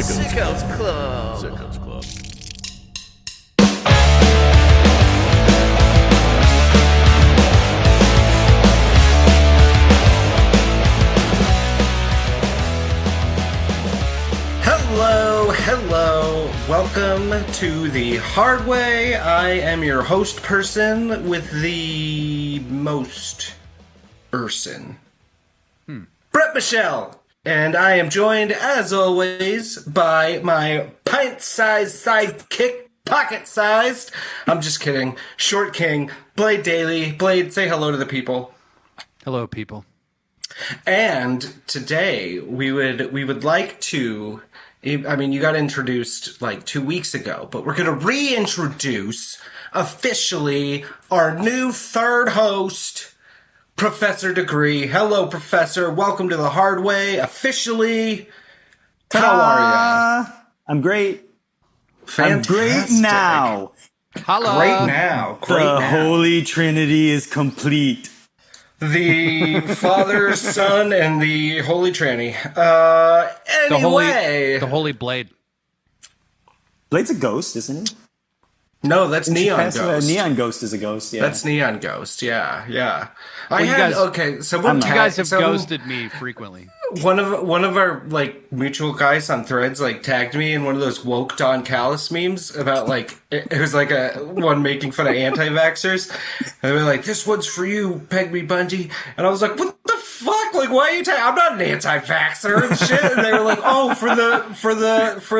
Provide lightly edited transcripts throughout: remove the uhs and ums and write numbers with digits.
Sickos Club. Sickos Club. Hello. Welcome to the Hard Way. I am your host person with the most person. Brett Michelle. And I am joined, as always, by my pint-sized sidekick, pocket-sized, I'm just kidding, short king, Blade Daly. Blade, say hello to the people. Hello, people. And today, we would like to... I mean, you got introduced like 2 weeks ago, but we're going to reintroduce officially our new third host, Professor Degree. Hello, Professor. Welcome to the Hard Way. Officially, how are you? I'm great. Fantastic. I'm great now. Hello. Great now. Great The now. Holy Trinity is complete. The Father, Son, and the Holy Trinity. Anyway. The Holy Blade. Blade's a ghost, isn't he? No, that's Neon Ghost. Neon Ghost is a ghost, yeah. That's Neon Ghost, yeah. Well, you guys have so ghosted me frequently. One of our like mutual guys on Threads like tagged me in one of those woke Don Callis memes about like it was like a one making fun of anti-vaxxers, and they were like, "This one's for you, Peg Me Bungie," and I was like, "What the fuck? Like, why are you tagging? I'm not an anti-vaxxer and shit." And they were like, "Oh, for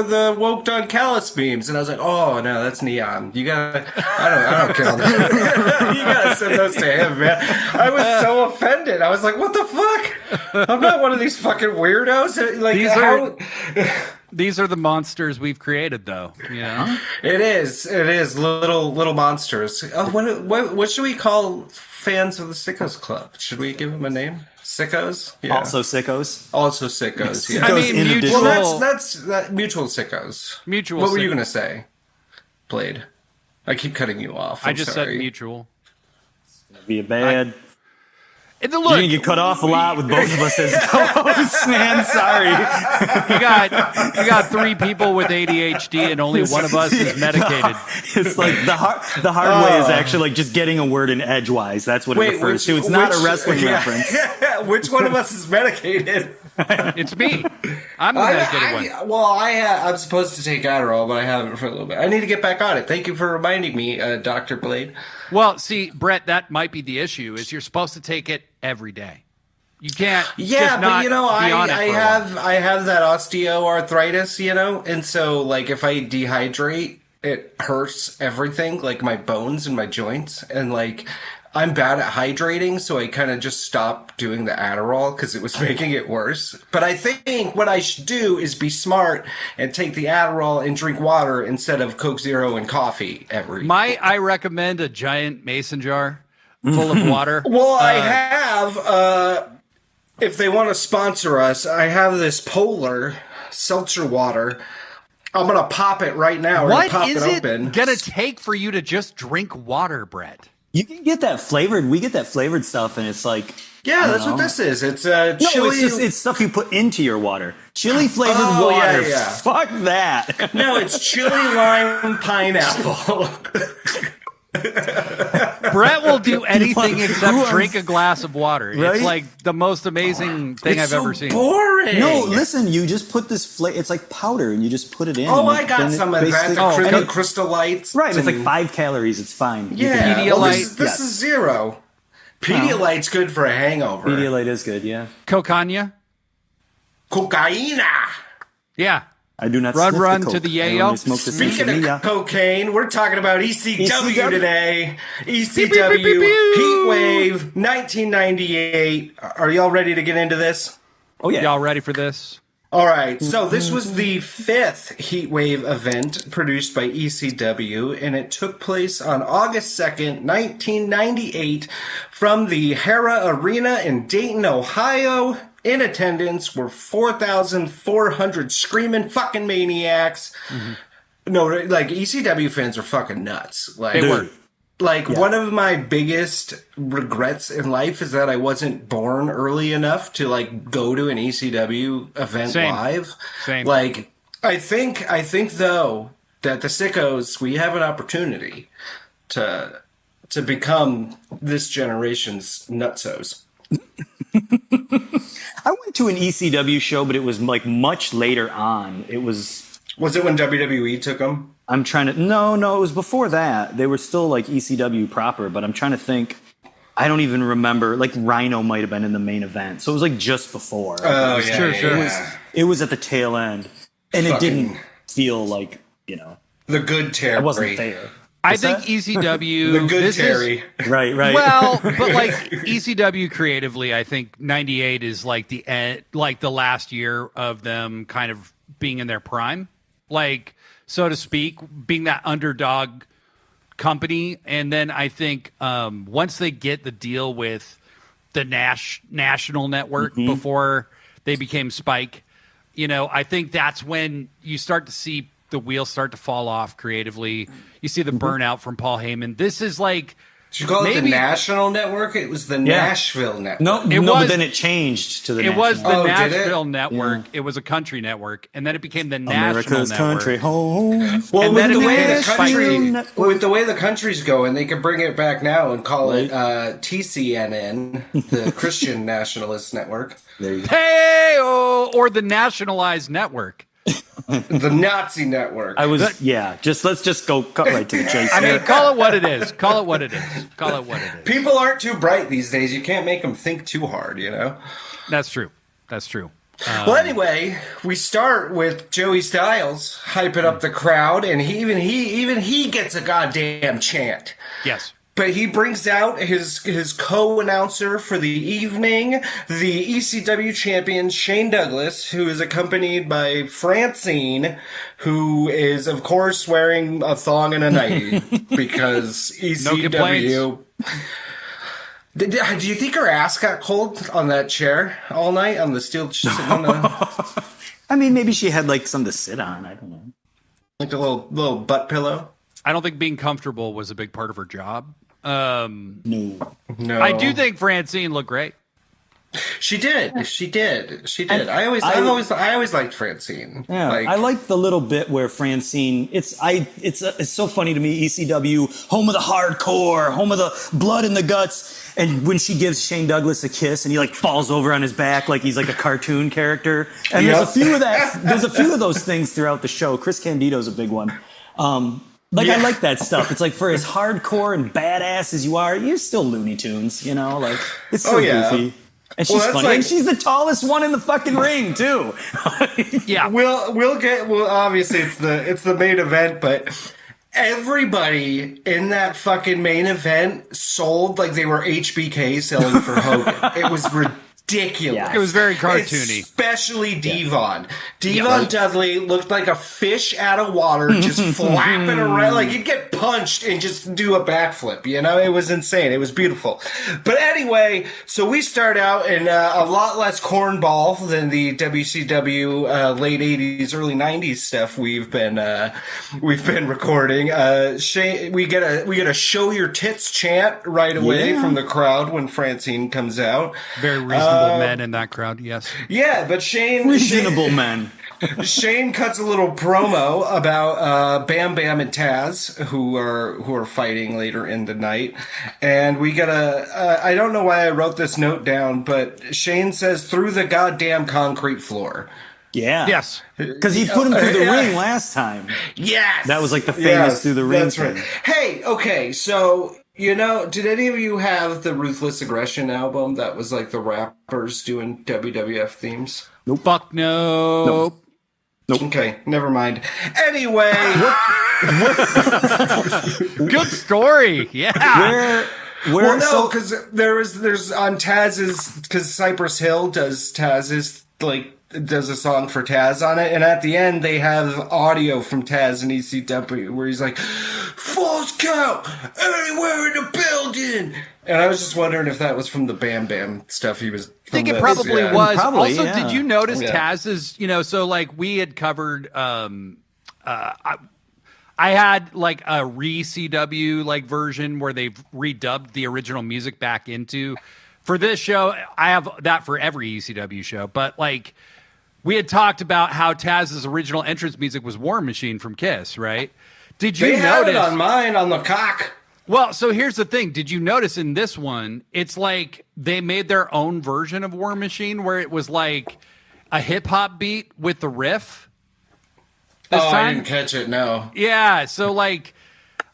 the woke Don Callis memes," and I was like, "Oh no, that's Neon. You gotta, I don't care. You gotta send those to him, man." I was so offended. I was like, "What the fuck? I'm not one of these fucking weirdos." Like, These are the monsters we've created, though. You know, It is little monsters. Oh, what should we call fans of the Sickos Club? Should we give them a name? Sickos? Yeah. Also Sickos. Also Sickos. Yeah. Sickos I mean, in addition. mutual. Well, that's mutual Sickos. Mutual. What were you gonna say, Blade? I keep cutting you off. I just sorry. said mutual. Be a bad. And You're going to get cut off a lot with both of us as co-hosts, man. Sorry. You got three people with ADHD, and only one of us is medicated. It's like the hard way is actually like just getting a word in edgewise. That's what it refers to. It's not a wrestling reference. Which one of us is medicated? It's me. I'm the medicated one. I'm supposed to take Adderall, but I haven't for a little bit. I need to get back on it. Thank you for reminding me, Dr. Blade. Well, see, Brett, that might be the issue. Is you're supposed to take it every day. You can't. Yeah, just but not you know, be on it I for a while. have that osteoarthritis, you know, and so like if I dehydrate, it hurts everything, like my bones and my joints, and like I'm bad at hydrating, so I kind of just stopped doing the Adderall because it was making it worse. But I think what I should do is be smart and take the Adderall and drink water instead of Coke Zero and coffee every. I recommend a giant mason jar full of water. Well, I have, if they want to sponsor us, I have this Polar seltzer water. I'm going to pop it right now. We're What gonna is pop it open. gonna take for you to just drink water, Brett? You can get that flavored. We get that flavored stuff, and it's like Yeah, that's what this is. It's no, chili. it's stuff you put into your water. Chili flavored Oh, water. yeah. Fuck that. No, it's chili lime pineapple. Brett will do anything except wants- drink a glass of water. Right? It's like the most amazing thing It's I've so ever seen. boring. No, listen. You just put this. It's like powder, and you just put it in. Oh, and I got then it some of that. basically- The and it- Crystal Lights. Right, it's like and- 5 calories. It's fine. You Yeah, can- well, Pedialyte. this is zero. Pedialyte's good for a hangover. Pedialyte is good. Yeah, Cocaine? Cocaina. Yeah. I do not. Run, sniff run the to coke. the I yayo. only smoke the Speaking Sinsemilla. of cocaine, we're talking about ECW, ECW. today. ECW Beep, beep, beep, beep, beep. Heatwave 1998. Are y'all ready to get into this? Oh yeah. Y'all ready for this? All right, so this was the 5th Heatwave event produced by ECW, and it took place on August 2nd, 1998, from the Hera Arena in Dayton, Ohio. In attendance were 4,400 screaming fucking maniacs. No, like, ECW fans are fucking nuts. Like, They were. Like, one of my biggest regrets in life is that I wasn't born early enough to, like, go to an ECW event Same. live. Same. Like, I think though that the Sickos, we have an opportunity to become this generation's nutsos. I went to an ECW show, but it was like much later on. It was. Was it when WWE took them? I'm trying to. No, it was before that. They were still like ECW proper, but I'm trying to think. I don't even remember. Like Rhino might have been in the main event, so it was like just before. Oh yeah, sure. It was at the tail end, and it didn't feel like the good Terry. I wasn't there. I think ECW. The good Terry. Right. Well, but like ECW creatively, I think '98 is like the end, like the last year of them kind of being in their prime, like so to speak, being that underdog company. And then I think once they get the deal with the national network before they became Spike, I think that's when you start to see the wheels start to fall off creatively. You see the burnout from Paul Heyman. This is like... Did you call it the National Network? It was the Nashville Network. But then it changed to the National. It was the Nashville Network. Yeah. It was a country network. And then it became the America's National Network. Country home. Well, with the way the country's going, they could bring it back now and call it TCNN, the Christian Nationalist Network. Hey, or the Nationalized Network. The Nazi network. Let's just go cut right to the chase. I mean, call it what it is. People aren't too bright these days. You can't make them think too hard, That's true. Well, anyway, we start with Joey Styles hyping up the crowd, and even he gets a goddamn chant. Yes. But he brings out his co-announcer for the evening, the ECW champion Shane Douglas, who is accompanied by Francine, who is, of course, wearing a thong and a nightie because ECW. Do you think her ass got cold on that chair all night on the steel? I mean, maybe she had like something to sit on. I don't know, like a little butt pillow. I don't think being comfortable was a big part of her job. No. I do think Francine looked great. She did. I always liked Francine. Yeah, I like the little bit where Francine. It's so funny to me. ECW, home of the hardcore, home of the blood and the guts. And when she gives Shane Douglas a kiss, and he like falls over on his back like he's like a cartoon character. And there's a few of those things throughout the show. Chris Candido's a big one. I like that stuff. It's like for as hardcore and badass as you are, you're still Looney Tunes, Like it's so goofy. And she's funny. And she's the tallest one in the fucking ring too. Yeah. Obviously it's the main event, but everybody in that fucking main event sold like they were HBK selling for Hogan. It was ridiculous. It was very cartoony. Especially Devon. Devon Dudley looked like a fish out of water, just flapping around. Like he'd get punched and just do a backflip. It was insane. It was beautiful. But anyway, so we start out in a lot less cornball than the WCW late '80s, early '90s stuff we've been recording. We get a show your tits chant right away from the crowd when Francine comes out. Very reasonable. Men in that crowd, yes. Yeah, but reasonable men. Shane cuts a little promo about Bam Bam and Taz, who are fighting later in the night, and we get I don't know why I wrote this note down, but Shane says through the goddamn concrete floor. Yeah. Yes. Because he put him through the ring last time. Yes. That was like the famous through the ring. That's right. Hey, okay, so. Did any of you have the Ruthless Aggression album that was like the rappers doing WWF themes? Nope. Fuck no. Nope. Okay, never mind. Anyway. Good story. Yeah. Because there's on Taz's, because Cypress Hill does Taz's, does a song for Taz on it, and at the end they have audio from Taz and ECW where he's like, "False count anywhere in the building," and I was just wondering if that was from the Bam Bam stuff he was. I think it probably was. Probably, also, did you notice Taz's? So like we had covered. I had like a re-CW like version where they've redubbed the original music back into. For this show, I have that for every ECW show, but like. we had talked about how Taz's original entrance music was War Machine from Kiss, right? Did you They have notice? it on mine on the cock. Well, so here's the thing. Did you notice in this one, it's like they made their own version of War Machine where it was like a hip hop beat with the riff? This time? I didn't catch it, no. Yeah, so like,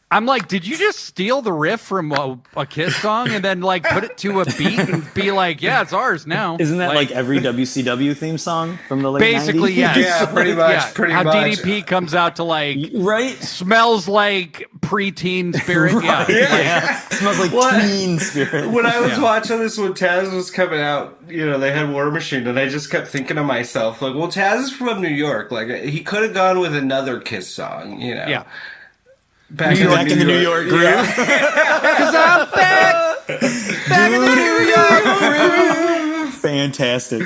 I'm like, did you just steal the riff from a Kiss song and then like put it to a beat and be like, yeah, it's ours now? Isn't that like every WCW theme song from the late basically 90s? yes. Yeah, pretty much. Yeah, Pretty how much. DDP comes out to like Right? smells like preteen spirit. Right. Yeah. Smells like What? teen spirit. When I was Yeah. watching this, when Taz was coming out, you know, they had War Machine, and I just kept thinking to myself, like, well, Taz is from New York. Like, he could have gone with another Kiss song, you know. Yeah. Back Back in the New York groove. Because I'm back in the New York groove. Fantastic.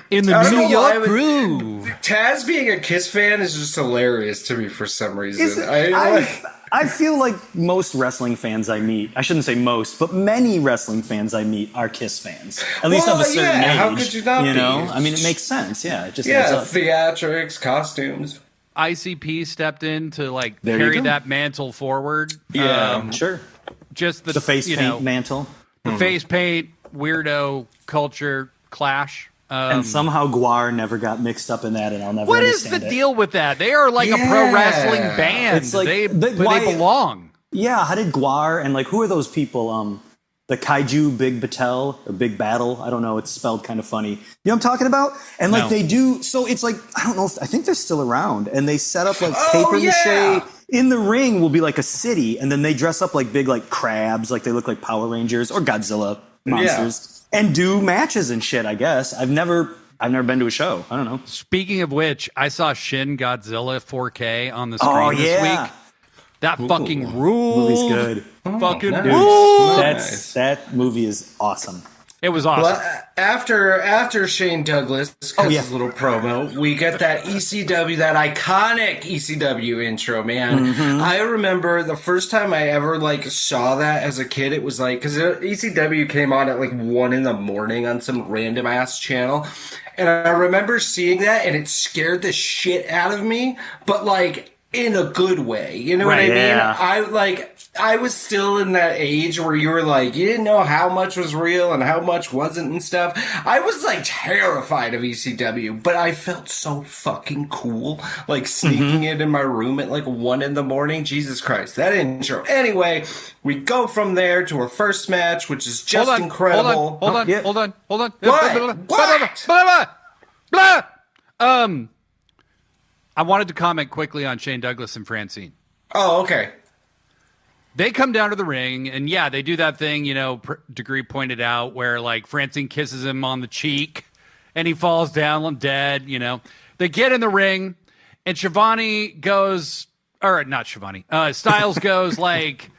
In I the don't New know why York groove. Taz being a Kiss fan is just hilarious to me for some reason. I feel like most wrestling fans I meet, I shouldn't say most, but many wrestling fans I meet are Kiss fans. At least Well, of a certain yeah, age. how could you not be? know? I mean, it makes sense. Yeah, it just yeah, adds up. theatrics, costumes. ICP stepped in to like There you carry go. that mantle forward. Yeah. Sure. Just The face you paint know, mantle. the face paint, weirdo culture clash. And somehow Guar never got mixed up in that, and I'll never What is understand the it. deal with that? They are like a pro Yeah. wrestling band. It's like- they why- belong. Yeah, how did Guar and like who are those people? The Kaiju Big Battelle or Big Battle. I don't know. It's spelled kind of funny. You know what I'm talking about? And like No. they do. So it's like I don't know. I think they're still around, and they set up like Oh, paper yeah. mache. In the ring will be like a city, and then they dress up like big like crabs, like they look like Power Rangers or Godzilla monsters, and do matches and shit. I guess I've never been to a show. I don't know. Speaking of which, I saw Shin Godzilla 4K on the screen Oh this yeah, week. That fucking rules. movie's good. Fucking nice. rules. Nice. That movie is awesome. It was awesome. Well, after Shane Douglas cuts yeah. his little promo, we get that ECW, that iconic ECW intro, man. I remember the first time I ever like saw that as a kid, it was like, because ECW came on at like 1 a.m. on some random ass channel. And I remember seeing that and it scared the shit out of me, but like in a good way. You know what I Right, mean? yeah. I was still in that age where you were like, you didn't know how much was real and how much wasn't and stuff. I was like terrified of ECW, but I felt so fucking cool, like sneaking it in my room at like 1 a.m. Jesus Christ, that intro. Anyway, we go from there to our first match, which is just incredible. Hold on. Yeah. Hold on. What? Blah. I wanted to comment quickly on Shane Douglas and Francine. Oh, okay. They come down to the ring, and yeah, they do that thing, you know, Degree pointed out, where like Francine kisses him on the cheek, and he falls down dead. You know, they get in the ring, and Shivani goes, or not Shivani, Styles goes like,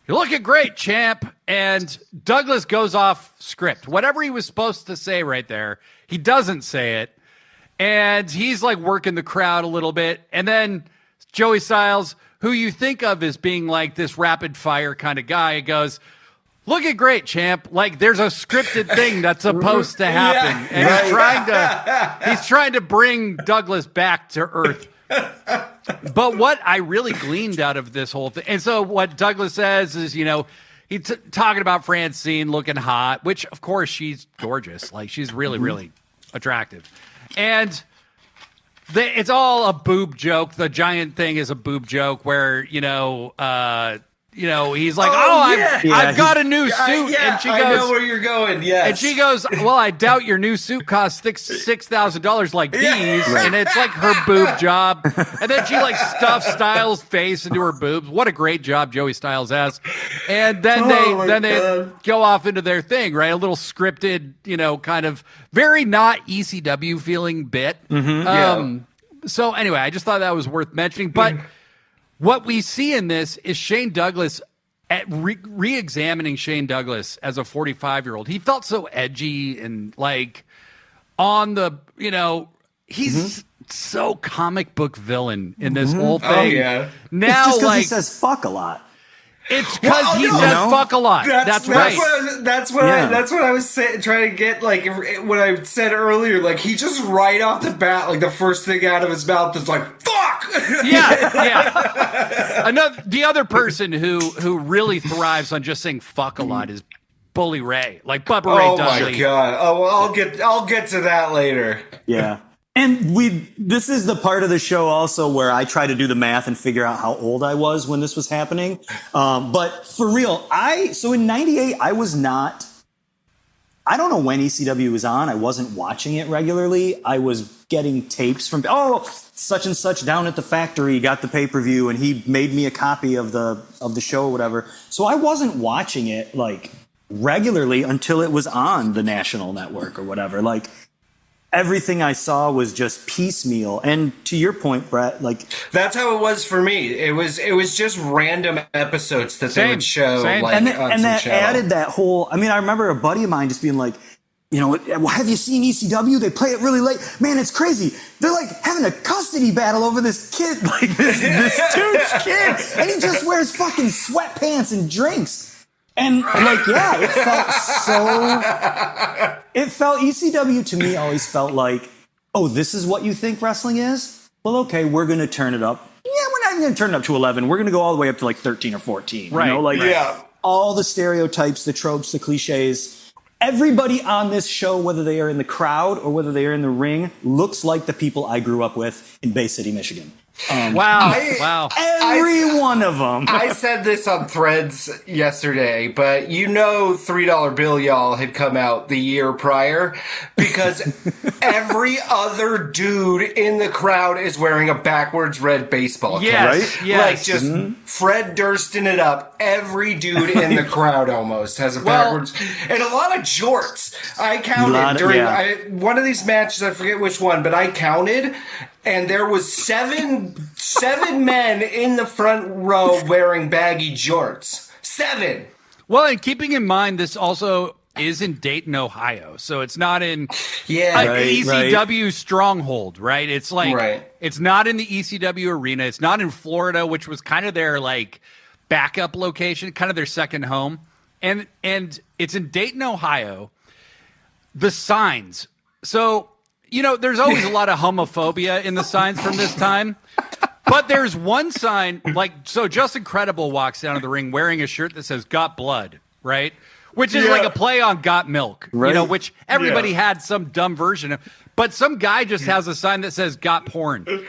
"You're looking great, champ," and Douglas goes off script. Whatever he was supposed to say right there, he doesn't say it, and he's like working the crowd a little bit, and then Joey Styles, who you think of as being like this rapid fire kind of guy, goes, "Looking great, champ." Like there's a scripted thing that's supposed to happen. Yeah, and he's trying to bring Douglas back to earth. But what I really gleaned out of this whole thing, and so what Douglas says is, you know, he's talking about Francine looking hot, which of course she's gorgeous. Like she's really, really attractive. And it's all a boob joke. The giant thing is a boob joke where, he's like, I've got a new suit. And she goes, I know where you're going, yes. and she goes, "Well, I doubt your new suit costs $6,000 like these." And it's like her boob job. And then she like stuffs Styles' face into her boobs. What a great job Joey Styles has. And then they go off into their thing, right? A little scripted, kind of very not ECW feeling bit. So anyway, I just thought that was worth mentioning. But what we see in this is Shane Douglas at re-examining Shane Douglas as a 45-year-old. He felt so edgy and like on the, he's so comic book villain in this whole thing. Oh, yeah. Now, It's just because like, he says fuck a lot. It's because he says fuck a lot. That's right. That's what I was trying to get, like, what I said earlier. Like, he just right off the bat, like, the first thing out of his mouth is like, fuck! Yeah. The other person who really thrives on just saying fuck a lot is Bully Ray. Like, Bubba Ray Dudley. Oh, my God. Oh, well, I'll get to that later. Yeah. And this is the part of the show also where I try to do the math and figure out how old I was when this was happening. But for real, so in 98, I don't know when ECW was on. I wasn't watching it regularly. I was getting tapes from, such and such down at the factory got the pay-per-view and he made me a copy of the show or whatever. So I wasn't watching it like regularly until it was on the national network or whatever. Like, everything I saw was just piecemeal. And to your point, Brett, like, that's how it was for me. It was just random episodes that they would show. Like, and that added that whole, I mean, I remember a buddy of mine just being like, you know, well, have you seen ECW? They play it really late. Man, it's crazy. They're like having a custody battle over this kid, like this dude's kid. And he just wears fucking sweatpants and drinks. And like, yeah, it felt ECW to me always felt like, oh, this is what you think wrestling is? Well, okay, we're going to turn it up. Yeah, we're not even going to turn it up to 11. We're going to go all the way up to like 13 or 14. Right. You know, like, yeah. All the stereotypes, the tropes, the cliches. Everybody on this show, whether they are in the crowd or whether they are in the ring, looks like the people I grew up with in Bay City, Michigan. Wow. Every one of them. I said this on Threads yesterday, but you know $3 Bill Y'all had come out the year prior because every other dude in the crowd is wearing a backwards red baseball cap. Right? Yes. Like just Fred Dursting it up. Every dude in the crowd almost has a backwards. And a lot of jorts. I counted during one of these matches, I forget which one, but I counted. And there was seven men in the front row wearing baggy jorts. 7. Well, and keeping in mind, this also is in Dayton, Ohio. So it's not in ECW stronghold, right? It's like, It's not in the ECW arena. It's not in Florida, which was kind of their like backup location, kind of their second home. And it's in Dayton, Ohio. The signs. So, you know, there's always a lot of homophobia in the signs from this time. But there's one sign, like, so Justin Credible walks down to the ring wearing a shirt that says "Got Blood," right? Which is like a play on "Got Milk," you know, which everybody had some dumb version of. But some guy just has a sign that says "Got Porn." I wrote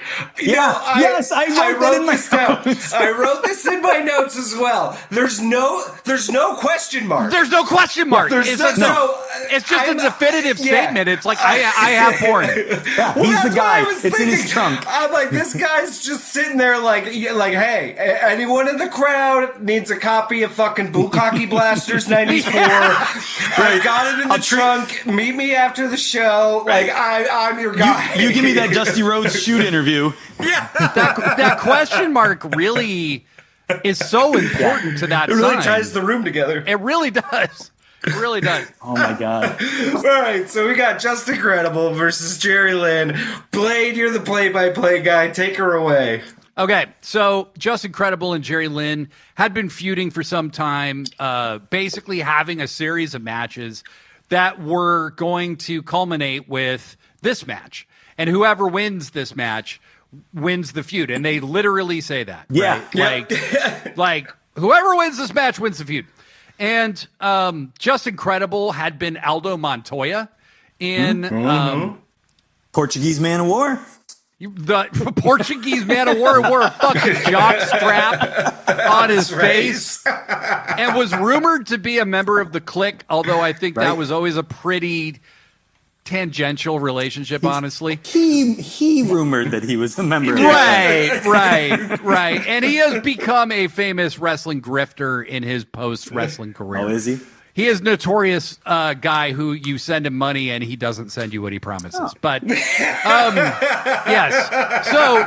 that in my notes. I wrote this in my notes as well. There's no question mark. There's no question mark. It's just a definitive statement. It's like I have porn. Yeah, he's the guy. It's in his trunk. I'm like, this guy's just sitting there like, hey, anyone in the crowd needs a copy of fucking Bukkake Blasters '94. I got it in the trunk. Meet me after the show. Like, I'm your guy. You give me that Dusty Rhodes shoot interview. Yeah. That question mark really is so important to that It really sign. ties the room together. It really does. It really does. Oh, my God. All right, so we got Just Incredible versus Jerry Lynn. Blade, you're the play-by-play guy. Take her away. Okay, so Just Incredible and Jerry Lynn had been feuding for some time, basically having a series of matches that were going to culminate with this match. And whoever wins this match wins the feud. And they literally say that. Yeah. Right? Like whoever wins this match wins the feud. And Just Incredible had been Aldo Montoya in Portuguese Man of War. The Portuguese Man of War wore a fucking jock strap on his face and was rumored to be a member of the Clique, although I think that was always a pretty tangential relationship, honestly. He rumored that he was a member of Right. And he has become a famous wrestling grifter in his post-wrestling career. Oh, is he? He is notorious guy who you send him money and he doesn't send you what he promises. But yes. So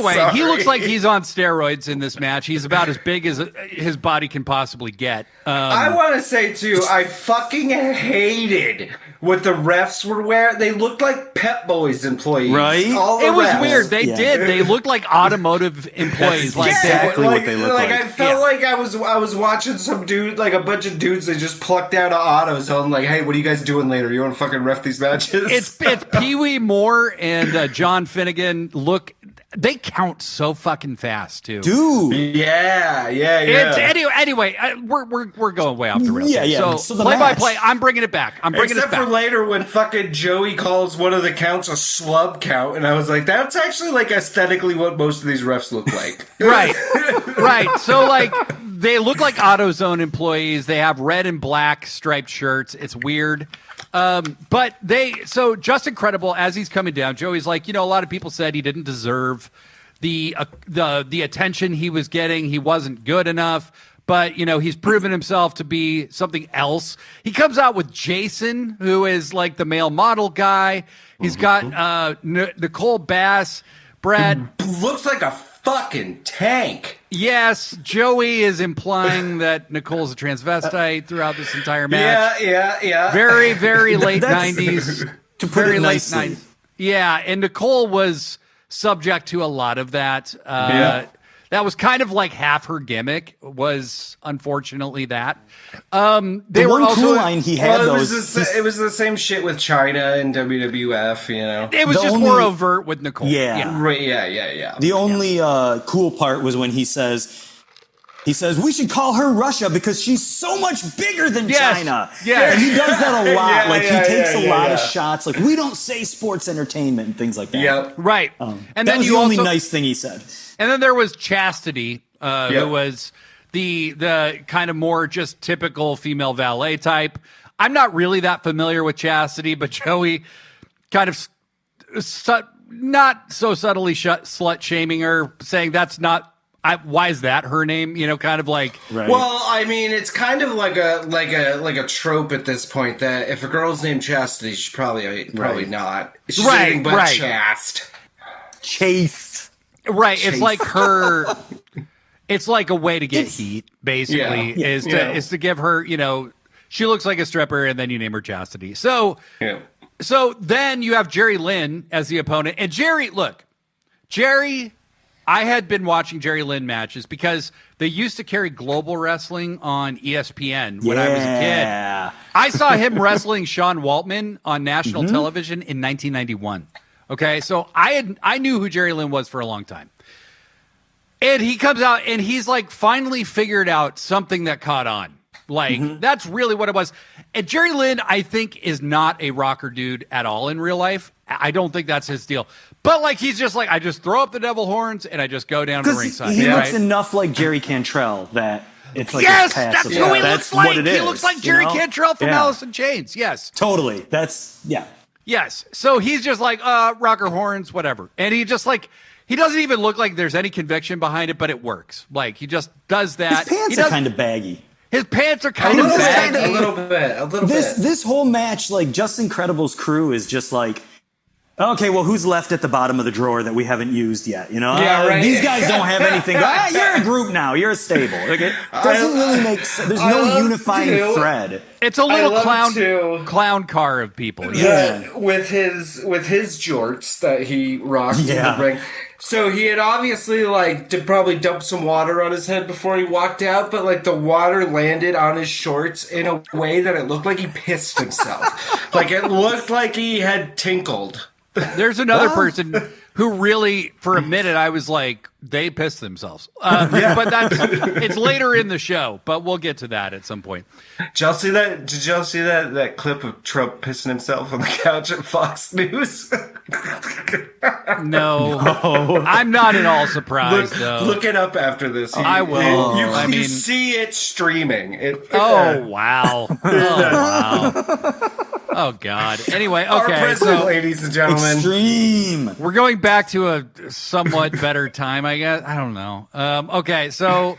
Anyway, he Sorry. looks like he's on steroids in this match. He's about as big as his body can possibly get. I want to say, too, I fucking hated what the refs were wearing. They looked like Pep Boys employees. Right? All the It was refs. weird. They did. They looked like automotive employees. Like exactly what they look like. I felt Yeah. like I was watching some dude, like a bunch of dudes they just plucked out of AutoZone. Like, hey, what are you guys doing later? You want to fucking ref these matches? It's Pee Wee Moore and John Finnegan. Look, they count so fucking fast too. Dude. yeah. It's, anyway, we're going way off the rails. Yeah, yeah. So, So the play by match. play, I'm bringing it back. I'm bringing Except it for back. later when fucking Joey calls one of the counts a slub count, and I was like, that's actually like aesthetically what most of these refs look like. Right. So like they look like AutoZone employees. They have red and black striped shirts. It's weird. But Just Incredible, as he's coming down, Joey's like, a lot of people said he didn't deserve the attention he was getting. He wasn't good enough. But, he's proven himself to be something else. He comes out with Jason, who is like the male model guy. He's got Nicole Bass, Brad. Looks like a fucking tank. Yes, Joey is implying that Nicole's a transvestite throughout this entire match. Yeah. Very, very late That's- 90s. To put Very it late nicely. 90s. Yeah, and Nicole was subject to a lot of that. That was kind of like half her gimmick, was unfortunately that. They The were one also, cool line he had, Well, though, it was the same shit with China and WWF, It was the just only- more overt with Nicole. Yeah. Right, yeah. The only cool part was when he says, we should call her Russia because she's so much bigger than Yes. China. Yes. And he does that a lot. Yeah, he yeah, takes a lot of yeah. shots. Like, we don't say sports entertainment and things like that. Yep. Right. And And that then was you the only also, nice thing he said. And then there was Chastity, Yep. who was the kind of more just typical female valet type. I'm not really that familiar with Chastity, but Joey kind of not so subtly slut shaming her, saying that's not. Why is that her name? Kind of like. Right. Well, I mean, it's kind of like a trope at this point that if a girl's named Chastity, she's probably not. She's Right, anything but right. chaste. Chaste. Right, it's like her. It's like a way to get heat, basically, Yeah. is to give her, she looks like a stripper, and then you name her Chastity. So then you have Jerry Lynn as the opponent, and Jerry, I had been watching Jerry Lynn matches because they used to carry Global Wrestling on ESPN when I was a kid. I saw him wrestling Sean Waltman on national television in 1991. Okay, so I knew who Jerry Lynn was for a long time. And he comes out and he's like finally figured out something that caught on. Like, that's really what it was. And Jerry Lynn, I think, is not a rocker dude at all in real life. I don't think that's his deal. But, like, he's just like, I just throw up the devil horns and I just go down to Because ringside. he right? looks enough like Jerry Cantrell that it's like Yes, it's that's passable. who he That's looks like. what it He is, looks like you Jerry know? Cantrell from Yeah. Alice in Chains. Yes. Totally. Yes. So he's just like, rocker horns, whatever. And he just like, he doesn't even look like there's any conviction behind it, but it works. Like, he just does that. His pants are kind of baggy. His pants are kind of A baggy. little bit. This whole match, like, Just Incredible's crew is just like, okay, well, who's left at the bottom of the drawer that we haven't used yet? Yeah, right. These guys don't have anything. You're a group now. You're a stable. Like, it doesn't really make sense. There's no unifying thread. It's a little love to- clown car of people. Yeah, with his jorts that he rocked in Yeah. the ring. So he had obviously probably dumped some water on his head before he walked out, but like the water landed on his shorts in a way that it looked like he pissed himself. Like it looked like he had tinkled. There's another person who really, for a minute, I was like, they pissed themselves. But it's later in the show, but we'll get to that at some point. Did y'all see that clip of Trump pissing himself on the couch at Fox News? No. I'm not at all surprised, though. Look it up after this. I will. You see it streaming. Oh, wow. Oh, God. Anyway, Our okay. president, So ladies and gentlemen. Extreme. we're going back to a somewhat better time, I guess. I don't know. Okay, so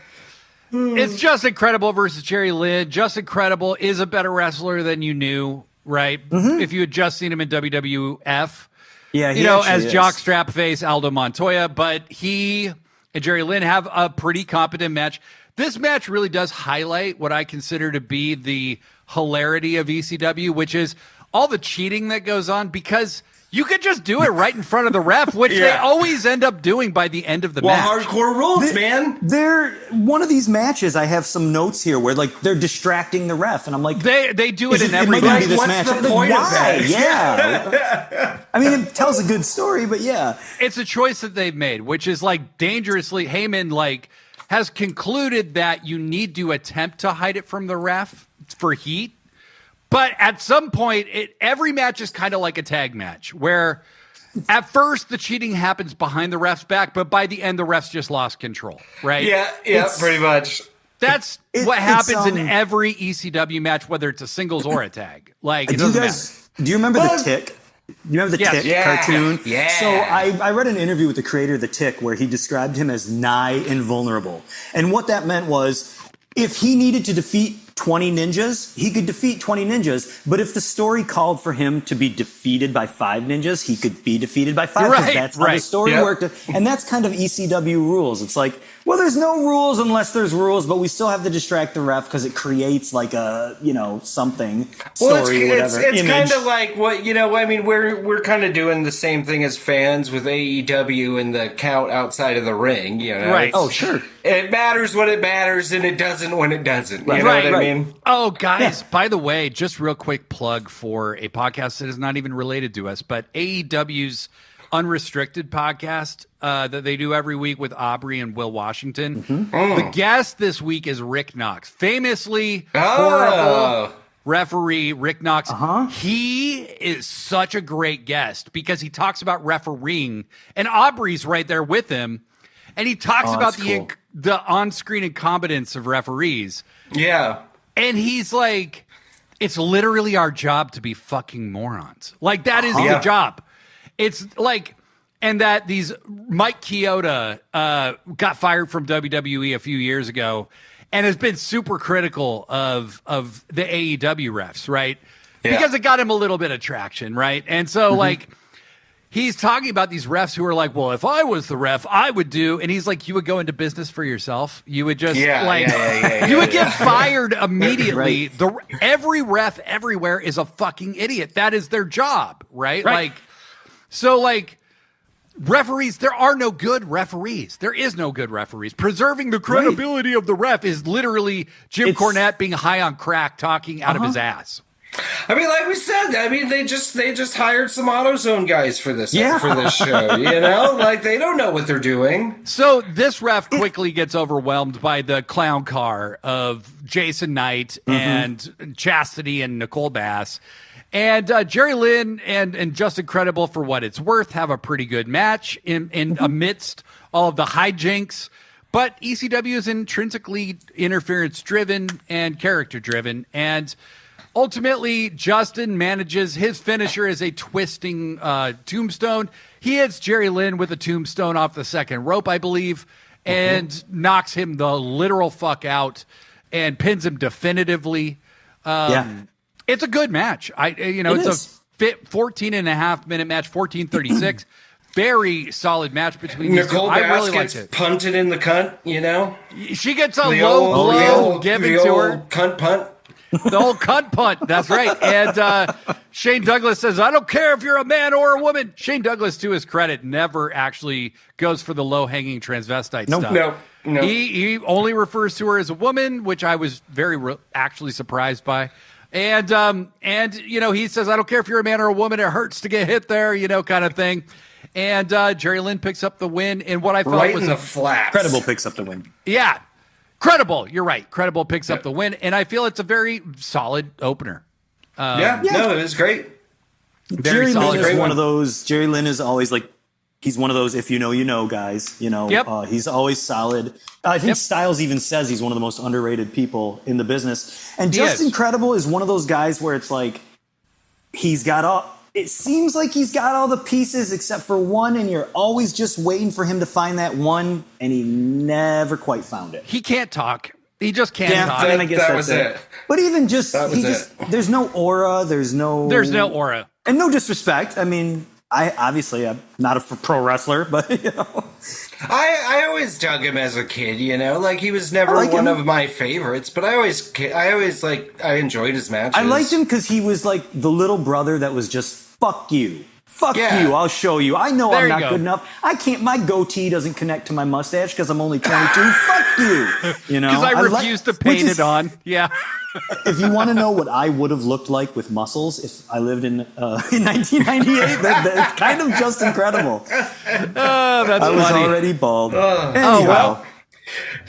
it's Just Incredible versus Jerry Lynn. Just Incredible is a better wrestler than you knew, right? If you had just seen him in WWF. Yeah, he as is. jockstrap face Aldo Montoya, but he and Jerry Lynn have a pretty competent match. This match really does highlight what I consider to be the hilarity of ECW, which is all the cheating that goes on, because you could just do it right in front of the ref, which they always end up doing by the end of the match. Hardcore rules, man. They're one of these matches. I have some notes here where like they're distracting the ref, and I'm like, they do it in every match. match. This What's match. the point of that? Yeah. I mean, it tells a good story, but yeah, It's a choice that they've made, which is like dangerously. Heyman has concluded that you need to attempt to hide it from the ref for heat. But at some point, every match is kind of like a tag match where at first the cheating happens behind the ref's back, but by the end, the ref's just lost control, right? Yeah, pretty much. That's what happens in every ECW match, whether it's a singles or a tag. Like, it doesn't matter. do you remember the Tick? You remember the Tick cartoon? Yeah. So I read an interview with the creator of the Tick where he described him as nigh invulnerable. And what that meant was if he needed to defeat 20 ninjas, he could defeat 20 ninjas. But if the story called for him to be defeated by 5 ninjas, he could be defeated by 5. Right, That's how the story worked. And that's kind of ECW rules. It's like, well, there's no rules unless there's rules, but we still have to distract the ref because it creates like a, something, story, whatever. It's kind of like what, I mean, we're kind of doing the same thing as fans with AEW and the count outside of the ring, Right. Oh, sure. It matters when it matters and it doesn't when it doesn't. You know what I mean? Oh, guys, by the way, just real quick plug for a podcast that is not even related to us, but AEW's Unrestricted podcast that they do every week with Aubrey and Will Washington. The guest this week is Rick Knox, famously horrible referee Rick Knox. He is such a great guest because he talks about refereeing, and Aubrey's right there with him, and he talks about the on-screen incompetence of referees. Yeah. And he's like, it's literally our job to be fucking morons. Like, that is the job. It's like, and that these Mike Chioda got fired from WWE a few years ago and has been super critical of the AEW refs, right? Yeah. Because it got him a little bit of traction, right? And so, like, he's talking about these refs who are like, well, if I was the ref, I would do. And he's like, you would go into business for yourself. You would just you would get fired immediately. Every ref everywhere is a fucking idiot. That is their job, right? Like, so like referees, there are no good referees. There is no good referees. Preserving the credibility of the ref is literally Jim Cornette being high on crack, talking out of his ass. I mean, like we said, they just hired some AutoZone guys for this show, like they don't know what they're doing. So this ref quickly gets overwhelmed by the clown car of Jason Knight and Chastity and Nicole Bass. And Jerry Lynn and Justin Credible, for what it's worth, have a pretty good match in amidst all of the hijinks. But ECW is intrinsically interference-driven and character-driven, and ultimately, Justin manages his finisher as a twisting tombstone. He hits Jerry Lynn with a tombstone off the second rope, I believe, and knocks him the literal fuck out and pins him definitively. It's a good match. It's a 14.5-minute match, 14:36. Very solid match between these two. Nicole Bass really gets liked it. Punted in the cunt, She gets a low blow given to her. Cunt punt. The old cunt punt. That's right. And Shane Douglas says, I don't care if you're a man or a woman. Shane Douglas, to his credit, never actually goes for the low-hanging transvestite stuff. No. He only refers to her as a woman, which I was very actually surprised by. And he says, I don't care if you're a man or a woman. It hurts to get hit there, kind of thing. And Jerry Lynn picks up the win in what I thought was in the flaps. Credible picks up the win. Yeah. Credible, you're right. Credible picks up the win, and I feel it's a very solid opener. It is great. Jerry Lynn is one of those. Jerry Lynn is always like, he's one of those if you know guys. He's always solid. I think Styles even says he's one of the most underrated people in the business. And Justin Credible is one of those guys where it's like it seems like he's got all the pieces except for one, and you're always just waiting for him to find that one, and he never quite found it. He can't talk. He just can't talk. I guess that was it. But even there's no aura. There's no aura. And no disrespect. I mean, I'm not a pro wrestler, but I always dug him as a kid, like he was never one of my favorites, but I enjoyed his matches. I liked him because he was like the little brother that was just fuck you. Fuck you, I'll show you. I know I'm not good enough. I can't, my goatee doesn't connect to my mustache because I'm only 22. Fuck you. Because I refuse to paint it on. Yeah. If you want to know what I would have looked like with muscles if I lived in 1998, that's kind of just incredible. That's I was already bald. Well.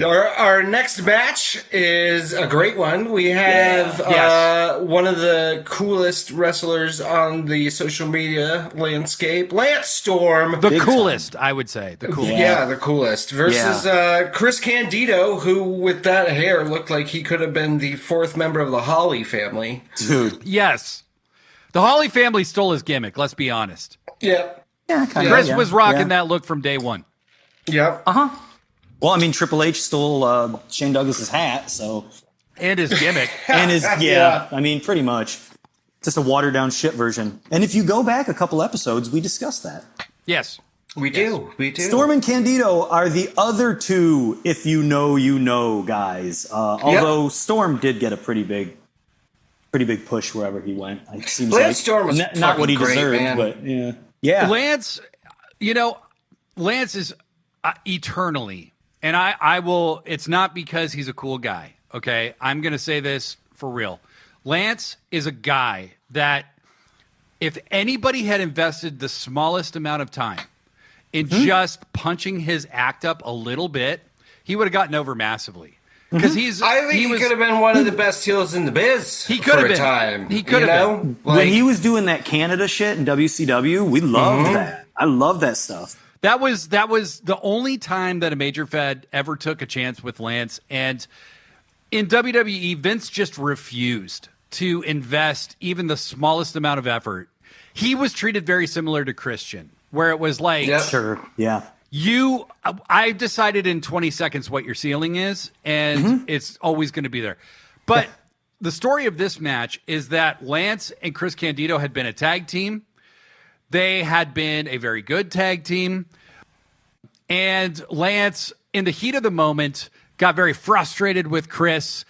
Our next match is a great one. We have one of the coolest wrestlers on the social media landscape, Lance Storm. The coolest, I would say. The coolest. Yeah, the coolest. Versus Chris Candido, who with that hair looked like he could have been the fourth member of the Holly family. Dude. Yes. The Holly family stole his gimmick, let's be honest. Yep. Yeah, Chris was rocking that look from day one. Yep. Uh-huh. Well, I mean, Triple H stole Shane Douglas's hat, so... And his gimmick. And his, I mean, pretty much. Just a watered-down shit version. And if you go back a couple episodes, we discussed that. Yes. We do. Storm and Candido are the other two, if you know, guys. Although Storm did get a pretty big push wherever he went. It seems Lance Storm was not what he great, deserved, man. but yeah. Lance is eternally... And I will, it's not because he's a cool guy, okay? I'm going to say this for real. Lance is a guy that if anybody had invested the smallest amount of time in just punching his act up a little bit, he would have gotten over massively. Because I think he could have been one of the best heels in the biz. He could have been. Time. He could have been. When he was doing that Canada shit in WCW, we loved that. I love that stuff. That was the only time that a major fed ever took a chance with Lance. And in WWE, Vince just refused to invest even the smallest amount of effort. He was treated very similar to Christian, where it was like, sure, yeah. I decided in 20 seconds what your ceiling is, and it's always going to be there. But the story of this match is that Lance and Chris Candido had been a tag team. They had been a very good tag team. And Lance, in the heat of the moment, got very frustrated with Chris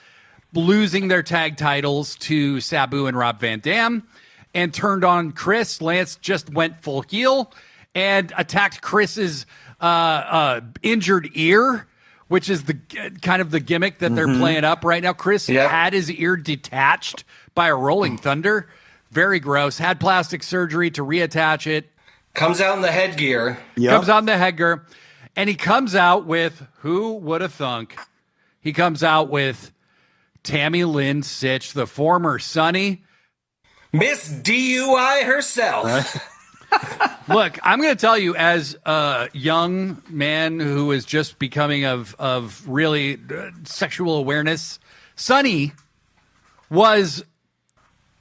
losing their tag titles to Sabu and Rob Van Dam and turned on Chris. Lance just went full heel and attacked Chris's injured ear, which is the kind of the gimmick that they're playing up right now. Chris had his ear detached by a Rolling Thunder. Very gross. Had plastic surgery to reattach it. Comes out in the headgear. Comes out in the headgear. And he comes out with, who would have thunk? He comes out with Tammy Lynn Sitch, the former Sunny. Miss DUI herself. Look, I'm going to tell you, as a young man who is just becoming of really sexual awareness, Sunny was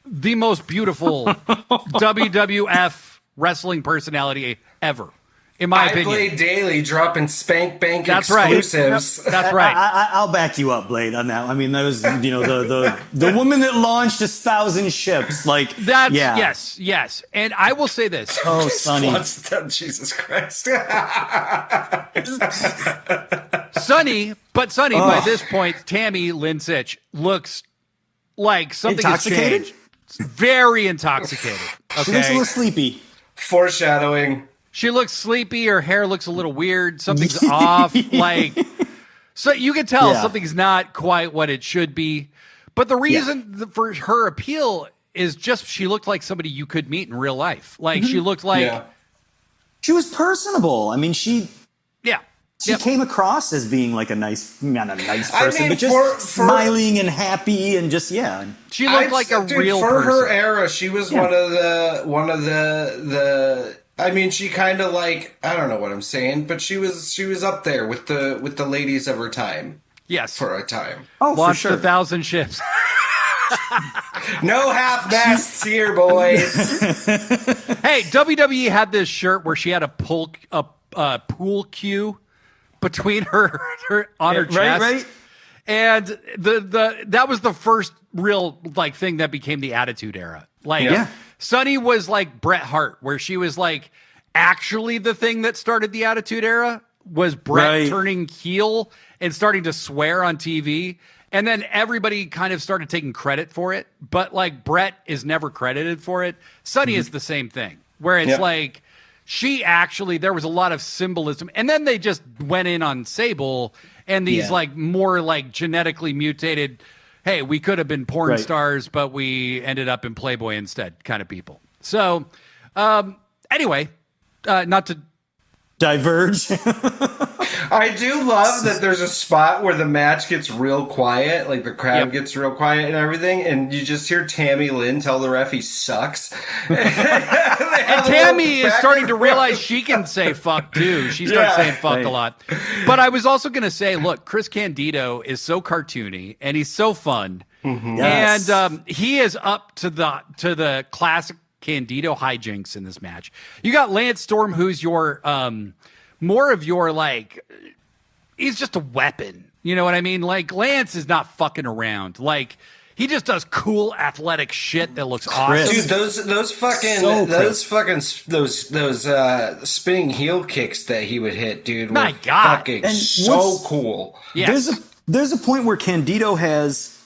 the most beautiful WWF wrestling personality ever, in my opinion. Blade Daily dropping Spank Bank That's exclusives. Right. That's right. I'll back you up, Blade, on that. I mean, that was the woman that launched 1,000 ships. Like that's yes. And I will say this. Oh, Sonny. Jesus Christ. Sonny, by this point, Tammy Lynn Sitch looks like something has changed. Very intoxicated. Okay? She looks a little sleepy. Foreshadowing. She looks sleepy. Her hair looks a little weird. Something's off. So you can tell something's not quite what it should be. But the reason for her appeal is just she looked like somebody you could meet in real life. Like she looked like she was personable. I mean, she came across as being like not a nice person, but just smiling and happy and just She looked like a real person. For her era, she was one of the. I mean, she kind of like, I don't know what I'm saying, but she was up there with the ladies of her time. Yes, for a time. Oh, launched for sure. 1,000 ships. No half-masts here, boys. Hey, WWE had this shirt where she had a pool cue between her on her chest, right. And that was the first real thing that became the Attitude Era. Sunny was like Bret Hart, where she was like actually the thing that started the Attitude Era was Bret turning heel and starting to swear on TV. And then everybody kind of started taking credit for it. But like Bret is never credited for it. Sunny is the same thing, where it's like she actually, there was a lot of symbolism. And then they just went in on Sable and these like more like genetically mutated, hey, we could have been porn stars, but we ended up in Playboy instead kind of people. So anyway, not to diverge. I do love that there's a spot where the match gets real quiet, like the crowd gets real quiet and everything, and you just hear Tammy Lynn tell the ref he sucks. And Tammy is starting to realize she can say fuck too. She starts saying fuck a lot. But I was also going to say, look, Chris Candido is so cartoony and he's so fun. Yes. And he is up to the classic Candido hijinks in this match. You got Lance Storm, who's your more of your like, he's just a weapon. You know what I mean? Like Lance is not fucking around. Like he just does cool athletic shit that looks awesome. Dude, those spinning heel kicks that he would hit, dude, were My God. fucking And so cool. Yes. There's a point where Candido has,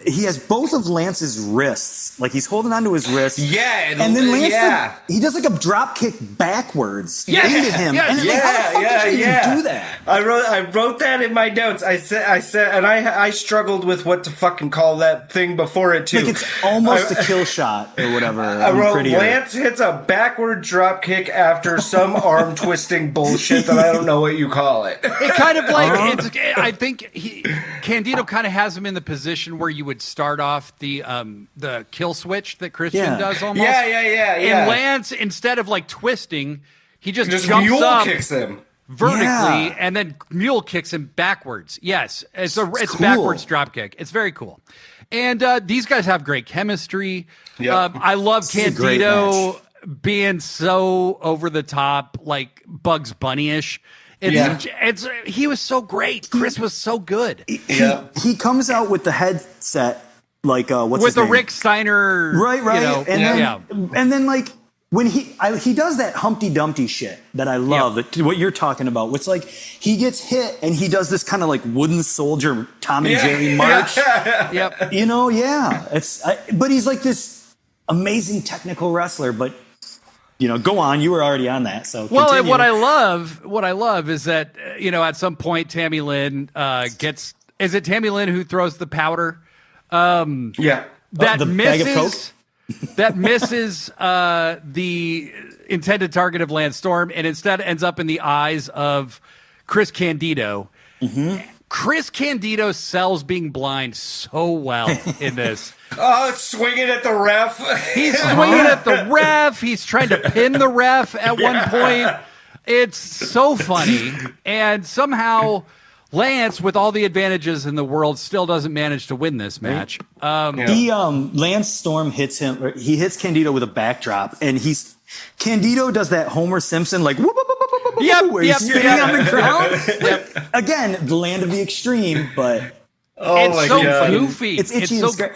he has both of Lance's wrists. Like he's holding onto his wrist. Yeah. And then Lance, he does like a drop kick backwards into him. Yes. And it's like, how the fuck did you do that? I wrote that in my notes. I said, and I struggled with what to fucking call that thing before it too. Like it's almost a kill shot or whatever. I wrote Lance hits a backward drop kick after some arm twisting bullshit that I don't know what you call it. It kind of like I think Candido kind of has him in the position where you would start off the kill switch that Christian does almost. Yeah. And Lance, instead of like twisting, he just jumps mule up kicks him vertically and then mule kicks him backwards. Yes, it's cool. Backwards drop kick. It's very cool. And these guys have great chemistry. Yep. I love Candido being so over the top, like Bugs Bunny-ish. He was so great. Chris was so good. He comes out with the headset, like what's with his name? Rick Steiner, right? You know, and then like when he does that Humpty Dumpty shit that I love, what you're talking about. It's like he gets hit and he does this kind of like wooden soldier Tom and Jerry march. You know, but he's like this amazing technical wrestler, but. You know, go on. You were already on that, so continue. Well, what I love is that at some point Tammy Lynn gets. Is it Tammy Lynn who throws the powder? That the misses. Bag of Coke? That misses the intended target of Lance Storm, and instead ends up in the eyes of Chris Candido. Chris Candido sells being blind so well in this. Swinging at the ref. He's swinging at the ref. He's trying to pin the ref at one point. It's so funny. And somehow Lance, with all the advantages in the world, still doesn't manage to win this match. Lance Storm hits him. Or he hits Candido with a backdrop, and Candido does that Homer Simpson like whoop, whoop, whoop, whoop, whoop, where he's spinning on the ground. Again, the land of the extreme, but it's so goofy. It's itchy and scratchy.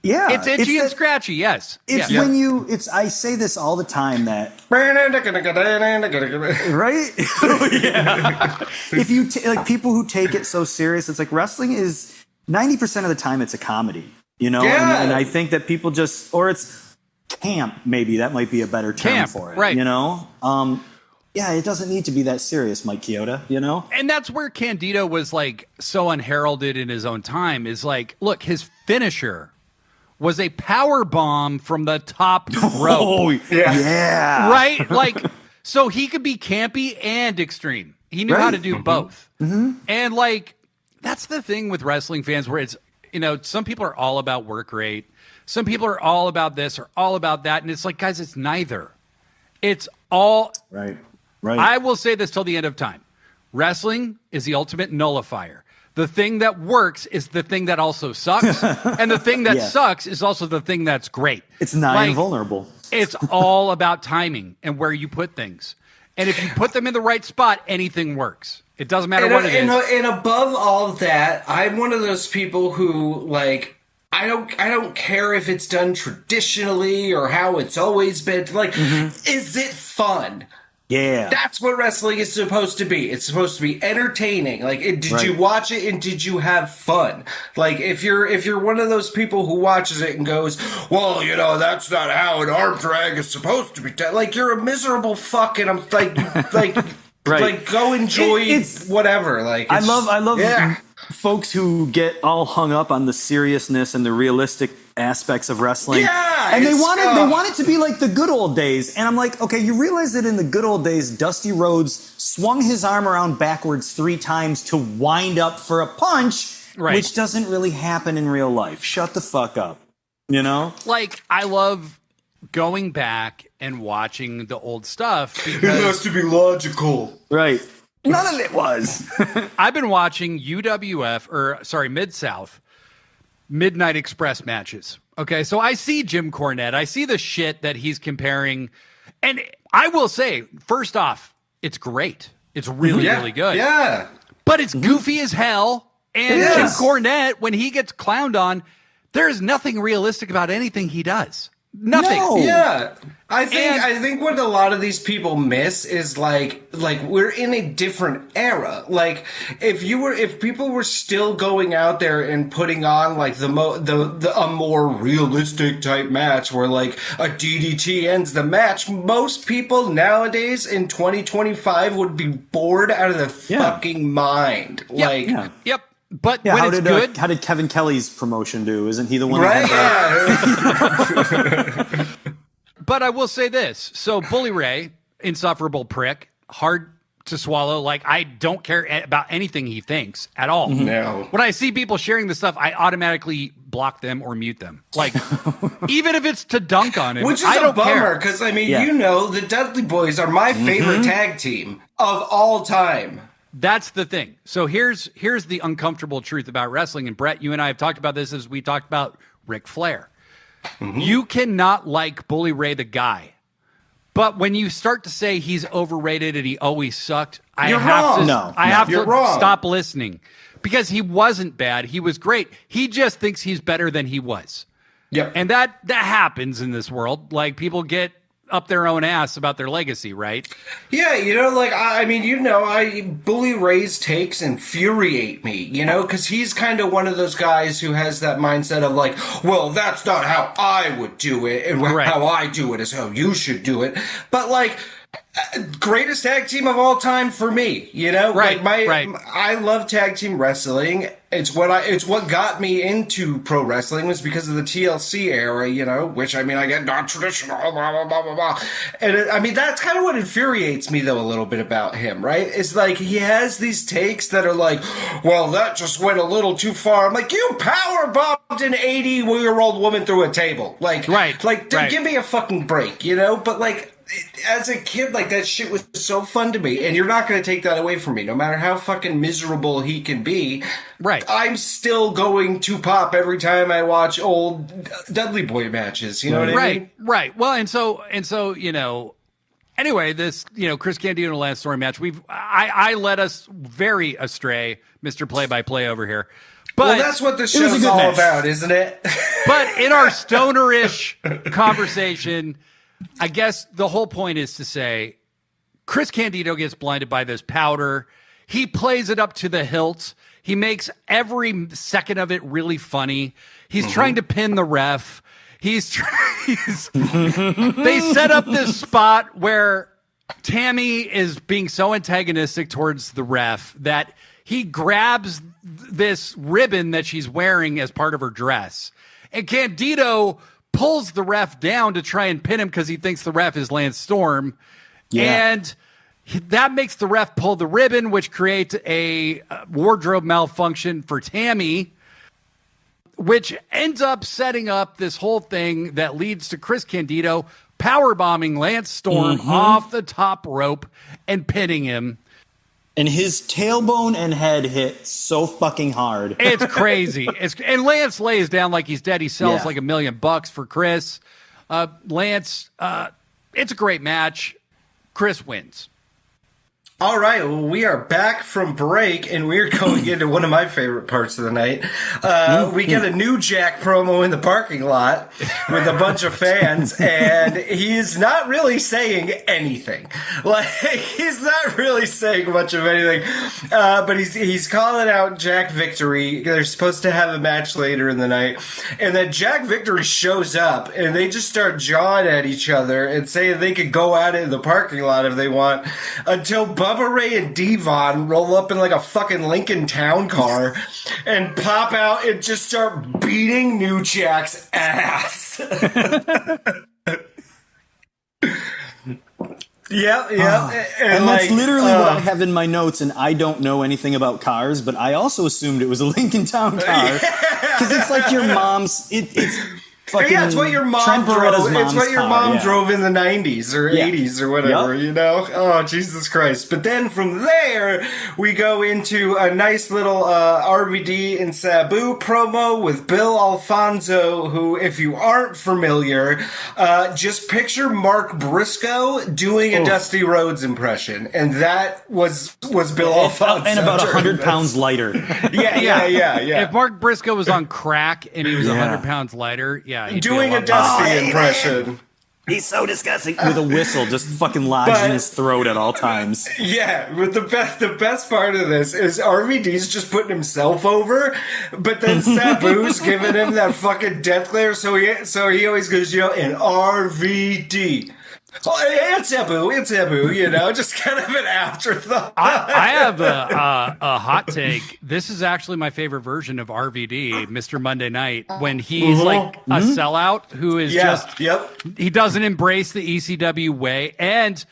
Yeah, it's itchy and scratchy. Yes, it's when you. I say this all the time that right. If you like people who take it so serious, it's like wrestling is 90% of the time it's a comedy, and I think that people or it's camp. Maybe that might be a better term for it, right? It doesn't need to be that serious, Mike Chioda, And that's where Candido was like so unheralded in his own time. Is like, look, his finisher was a power bomb from the top rope. Oh, yeah. Right? Like, so he could be campy and extreme. He knew how to do both. And like, that's the thing with wrestling fans where it's, some people are all about work rate. Some people are all about this or all about that. And it's like, guys, it's neither. It's all. Right. I will say this till the end of time. Wrestling is the ultimate nullifier. The thing that works is the thing that also sucks. And the thing that sucks is also the thing that's great. It's not invulnerable. It's all about timing and where you put things. And if you put them in the right spot, anything works. It doesn't matter what it is. And above all of that, I'm one of those people who, like, I don't care if it's done traditionally or how it's always been. Like, is it fun? Yeah. That's what wrestling is supposed to be. It's supposed to be entertaining. Like, did you watch it and did you have fun? Like, if you're one of those people who watches it and goes, well, you know, that's not how an arm drag is supposed to be done. Like, you're a miserable fuck, and I'm like, like, go enjoy whatever. Like, I love folks who get all hung up on the seriousness and the realistic aspects of wrestling. Yeah, and they want it to be like the good old days. And I'm like, okay, you realize that in the good old days, Dusty Rhodes swung his arm around backwards 3 times to wind up for a punch, which doesn't really happen in real life. Shut the fuck up. You know? Like, I love going back and watching the old stuff because it has to be logical. Right. None of it was. I've been watching Mid-South Midnight Express matches. Okay, so I see Jim Cornette. I see the shit that he's comparing. And I will say, first off, it's great. It's really, really good. Yeah. But it's goofy as hell. And Jim Cornette, when he gets clowned on, there's nothing realistic about anything he does. Nothing. No. Yeah. I think what a lot of these people miss is like we're in a different era. Like if people were still going out there and putting on like a more realistic type match where like a DDT ends the match, most people nowadays in 2025 would be bored out of their fucking mind. Yep. But when it's good, how did Kevin Kelly's promotion do? Isn't he the one? Right. That But I will say this: so Bully Ray, insufferable prick, hard to swallow. Like I don't care about anything he thinks at all. No. When I see people sharing this stuff, I automatically block them or mute them. Like even if it's to dunk on him, which is I don't a bummer care. because I mean, you know, the Dudley Boys are my favorite tag team of all time. That's the thing. So here's the uncomfortable truth about wrestling. And Brett, you and I have talked about this as we talked about Ric Flair. You cannot like Bully Ray the guy. But when you start to say he's overrated and he always sucked, I have to stop listening. Because he wasn't bad. He was great. He just thinks he's better than he was. Yep. And that happens in this world. Like people get up their own ass about their legacy, right? Yeah, you know, like, I mean, you know, Bully Ray's takes infuriate me, you know, because he's kind of one of those guys who has that mindset of like, well, that's not how I would do it, and how I do it is how you should do it. But, like, greatest tag team of all time for me, you know? Right, I love tag team wrestling. It's what got me into pro wrestling was because of the TLC era, you know, which, I mean, I get non-traditional, blah, blah, blah, blah, blah. And I mean, that's kind of what infuriates me, though, a little bit about him, right? It's like he has these takes that are like, well, that just went a little too far. I'm like, you power bombed an 80-year-old woman through a table. Like, give me a fucking break, you know? But, like, as a kid, like, that shit was so fun to me, and you're not going to take that away from me, no matter how fucking miserable he can be. Right. I'm still going to pop every time I watch old Dudley Boy matches, you know what I mean? Right. Well, and so, you know, anyway, this, you know, Chris Candido and Lance Storm match, I led us very astray, Mr. Play-by-Play over here. But well, that's what the show's all about, isn't it? But in our stoner-ish conversation, I guess the whole point is to say Chris Candido gets blinded by this powder. He plays it up to the hilt. He makes every second of it really funny. He's trying to pin the ref. They set up this spot where Tammy is being so antagonistic towards the ref that he grabs this ribbon that she's wearing as part of her dress. And Candido pulls the ref down to try and pin him because he thinks the ref is Lance Storm. Yeah. And that makes the ref pull the ribbon, which creates a wardrobe malfunction for Tammy, which ends up setting up this whole thing that leads to Chris Candido powerbombing Lance Storm off the top rope and pinning him. And his tailbone and head hit so fucking hard. It's crazy. And Lance lays down like he's dead. He sells like $1 million for Chris. Lance, it's a great match. Chris wins. All right, well, we are back from break, and we're going into one of my favorite parts of the night. We get a new Jack promo in the parking lot with a bunch of fans, and he's not really saying anything. Like, he's not really saying much of anything, but he's calling out Jack Victory. They're supposed to have a match later in the night, and then Jack Victory shows up, and they just start jawing at each other and saying they could go at it in the parking lot if they want, until Bubba Ray and Devon roll up in like a fucking Lincoln Town car and pop out and just start beating New Jack's ass. Yeah. And that's literally what I have in my notes, and I don't know anything about cars, but I also assumed it was a Lincoln Town car. Because it's like your mom's... It's fucking it's what your mom drove. It's what your mom drove in the 90s or 80s or whatever, you know? Oh, Jesus Christ. But then from there, we go into a nice little RVD and Sabu promo with Bill Alphonso, who, if you aren't familiar, just picture Mark Briscoe doing a Dusty Rhodes impression. And that was Bill Alphonso. And about 100 pounds lighter. Yeah. If Mark Briscoe was on crack and he was 100 pounds lighter, doing a Dusty impression. He's so disgusting. With a whistle just fucking lodged in his throat at all times. Yeah, but the best part of this is RVD's just putting himself over, but then Sabu's giving him that fucking death glare, so he always goes, an RVD. Oh, it's Sabu, just kind of an afterthought. I have a hot take. This is actually my favorite version of RVD, Mr. Monday Night, when he's like a sellout who is he doesn't embrace the ECW way, and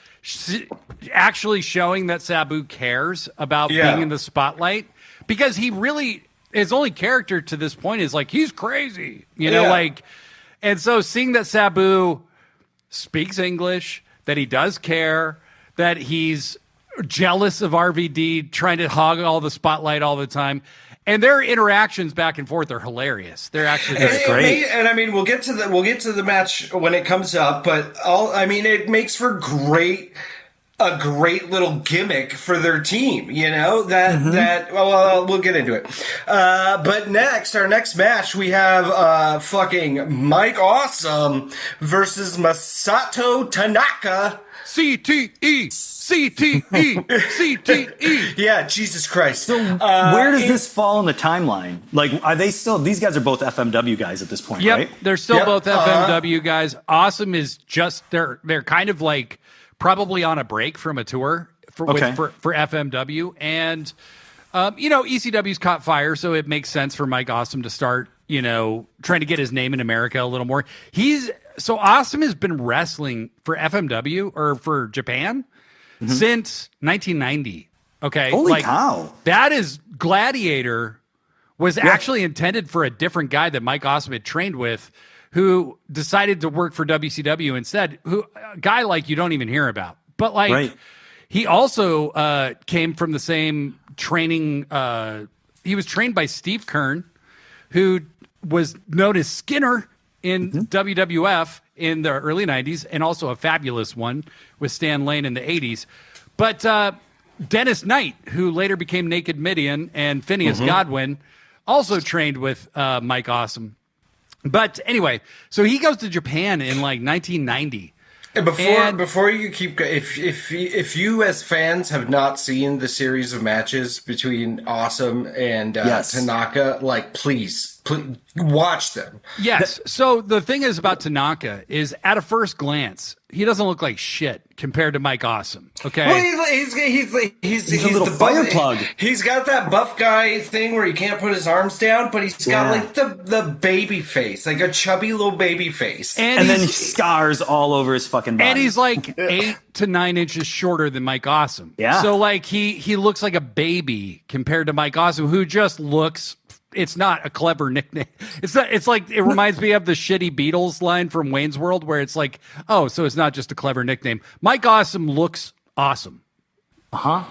actually showing that Sabu cares about being in the spotlight, because he really, his only character to this point is like, he's crazy, and so seeing that Sabu speaks English, that he does care, that he's jealous of RVD, trying to hog all the spotlight all the time. And their interactions back and forth are hilarious. They're actually great. And I mean, we'll get to the match when it comes up, but it makes for a great little gimmick for their team, we'll get into it. But our next match, we have fucking Mike Awesome versus Masato Tanaka. CTE. Yeah, Jesus Christ. So where does this fall in the timeline? Like, are they still, these guys are both FMW guys at this point, right? They're still both FMW guys. Awesome is just, they're kind of like, probably on a break from a tour for FMW. And, ECW's caught fire, so it makes sense for Mike Awesome to start, trying to get his name in America a little more. So Awesome has been wrestling for FMW or for Japan since 1990. Okay. Holy cow. That is Gladiator was actually intended for a different guy that Mike Awesome had trained with, who decided to work for WCW instead, a guy like you don't even hear about. But he also came from the same training. He was trained by Steve Kern, who was known as Skinner in WWF in the early 90s, and also a fabulous one with Stan Lane in the 80s. But Dennis Knight, who later became Naked Midian, and Phineas Godwin, also trained with Mike Awesome. But anyway, so he goes to Japan in like 1990. And before you keep, if you as fans have not seen the series of matches between Awesome and Tanaka, please watch them. Yes. So the thing is about Tanaka is, at a first glance, he doesn't look like shit compared to Mike Awesome. Okay. Well, he's a little fire plug. He's got that buff guy thing where he can't put his arms down, but he's got like the baby face, like a chubby little baby face, and then scars all over his fucking body. And he's like 8 to 9 inches shorter than Mike Awesome. Yeah. So like he looks like a baby compared to Mike Awesome, who just looks. It's not a clever nickname. It's like, it reminds me of the shitty Beatles line from Wayne's World, where it's like, oh, so it's not just a clever nickname. Mike Awesome looks awesome. Yeah.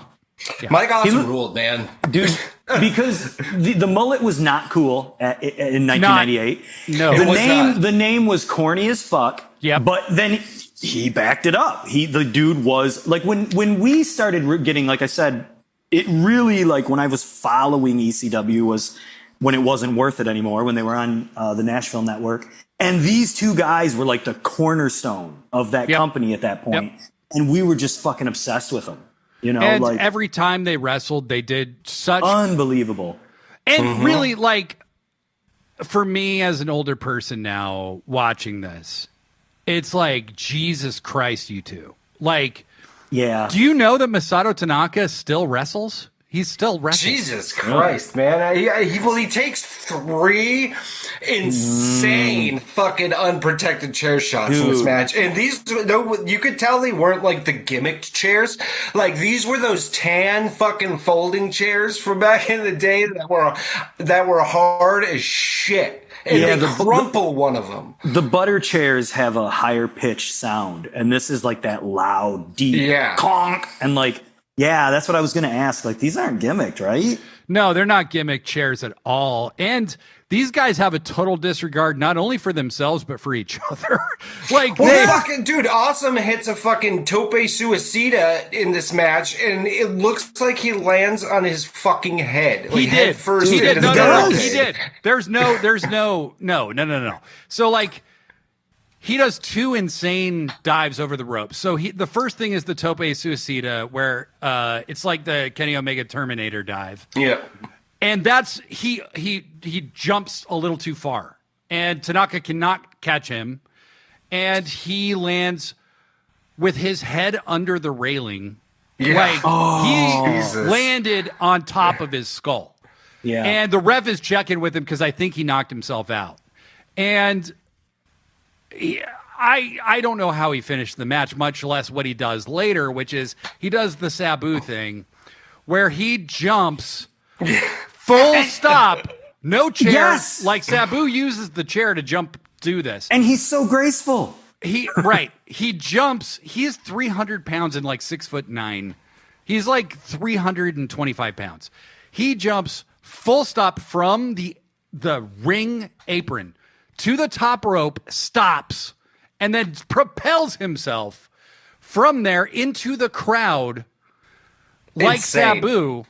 Mike Awesome ruled, man. Dude, because the mullet was not cool in 1998. No. The name was corny as fuck. Yeah. But then he backed it up. The dude was like, when we started getting, like I said, it really, like when I was following ECW was when it wasn't worth it anymore, when they were on the Nashville network. And these two guys were like the cornerstone of that company at that point. Yep. And we were just fucking obsessed with them. You know, and like every time they wrestled, they did such unbelievable. And really, like, for me as an older person now watching this, it's like, Jesus Christ, you two. Like, yeah. Do you know that Masato Tanaka still wrestles? He's still wrestling. Jesus Christ, man. He takes 3 insane fucking unprotected chair shots in this match. And these, you could tell they weren't like the gimmicked chairs. Like, these were those tan fucking folding chairs from back in the day that were hard as shit. And they crumple one of them. The butter chairs have a higher pitch sound. And this is like that loud, deep conk. And like, yeah, that's what I was going to ask. Like, these aren't gimmicked, right? No, they're not gimmick chairs at all. And these guys have a total disregard, not only for themselves, but for each other. Like, fucking dude, Awesome hits a fucking tope suicida in this match, and it looks like he lands on his fucking head. Like, he did. First, he did. No, he did. There's no. So, like, he does 2 insane dives over the ropes. So the first thing is the tope suicida, where it's like the Kenny Omega Terminator dive. Yeah. And that's he jumps a little too far, and Tanaka cannot catch him, and he lands with his head under the railing. Yeah. Like he landed on top of his skull. Yeah. And the ref is checking with him because I think he knocked himself out. And I don't know how he finished the match, much less what he does later, which is he does the Sabu thing where he jumps full stop, no chair. Yes! Like Sabu uses the chair to do this. And he's so graceful. He jumps. He is 300 pounds and like 6'9". He's like 325 pounds. He jumps full stop from the ring apron to the top rope, stops, and then propels himself from there into the crowd like Insane. Sabu.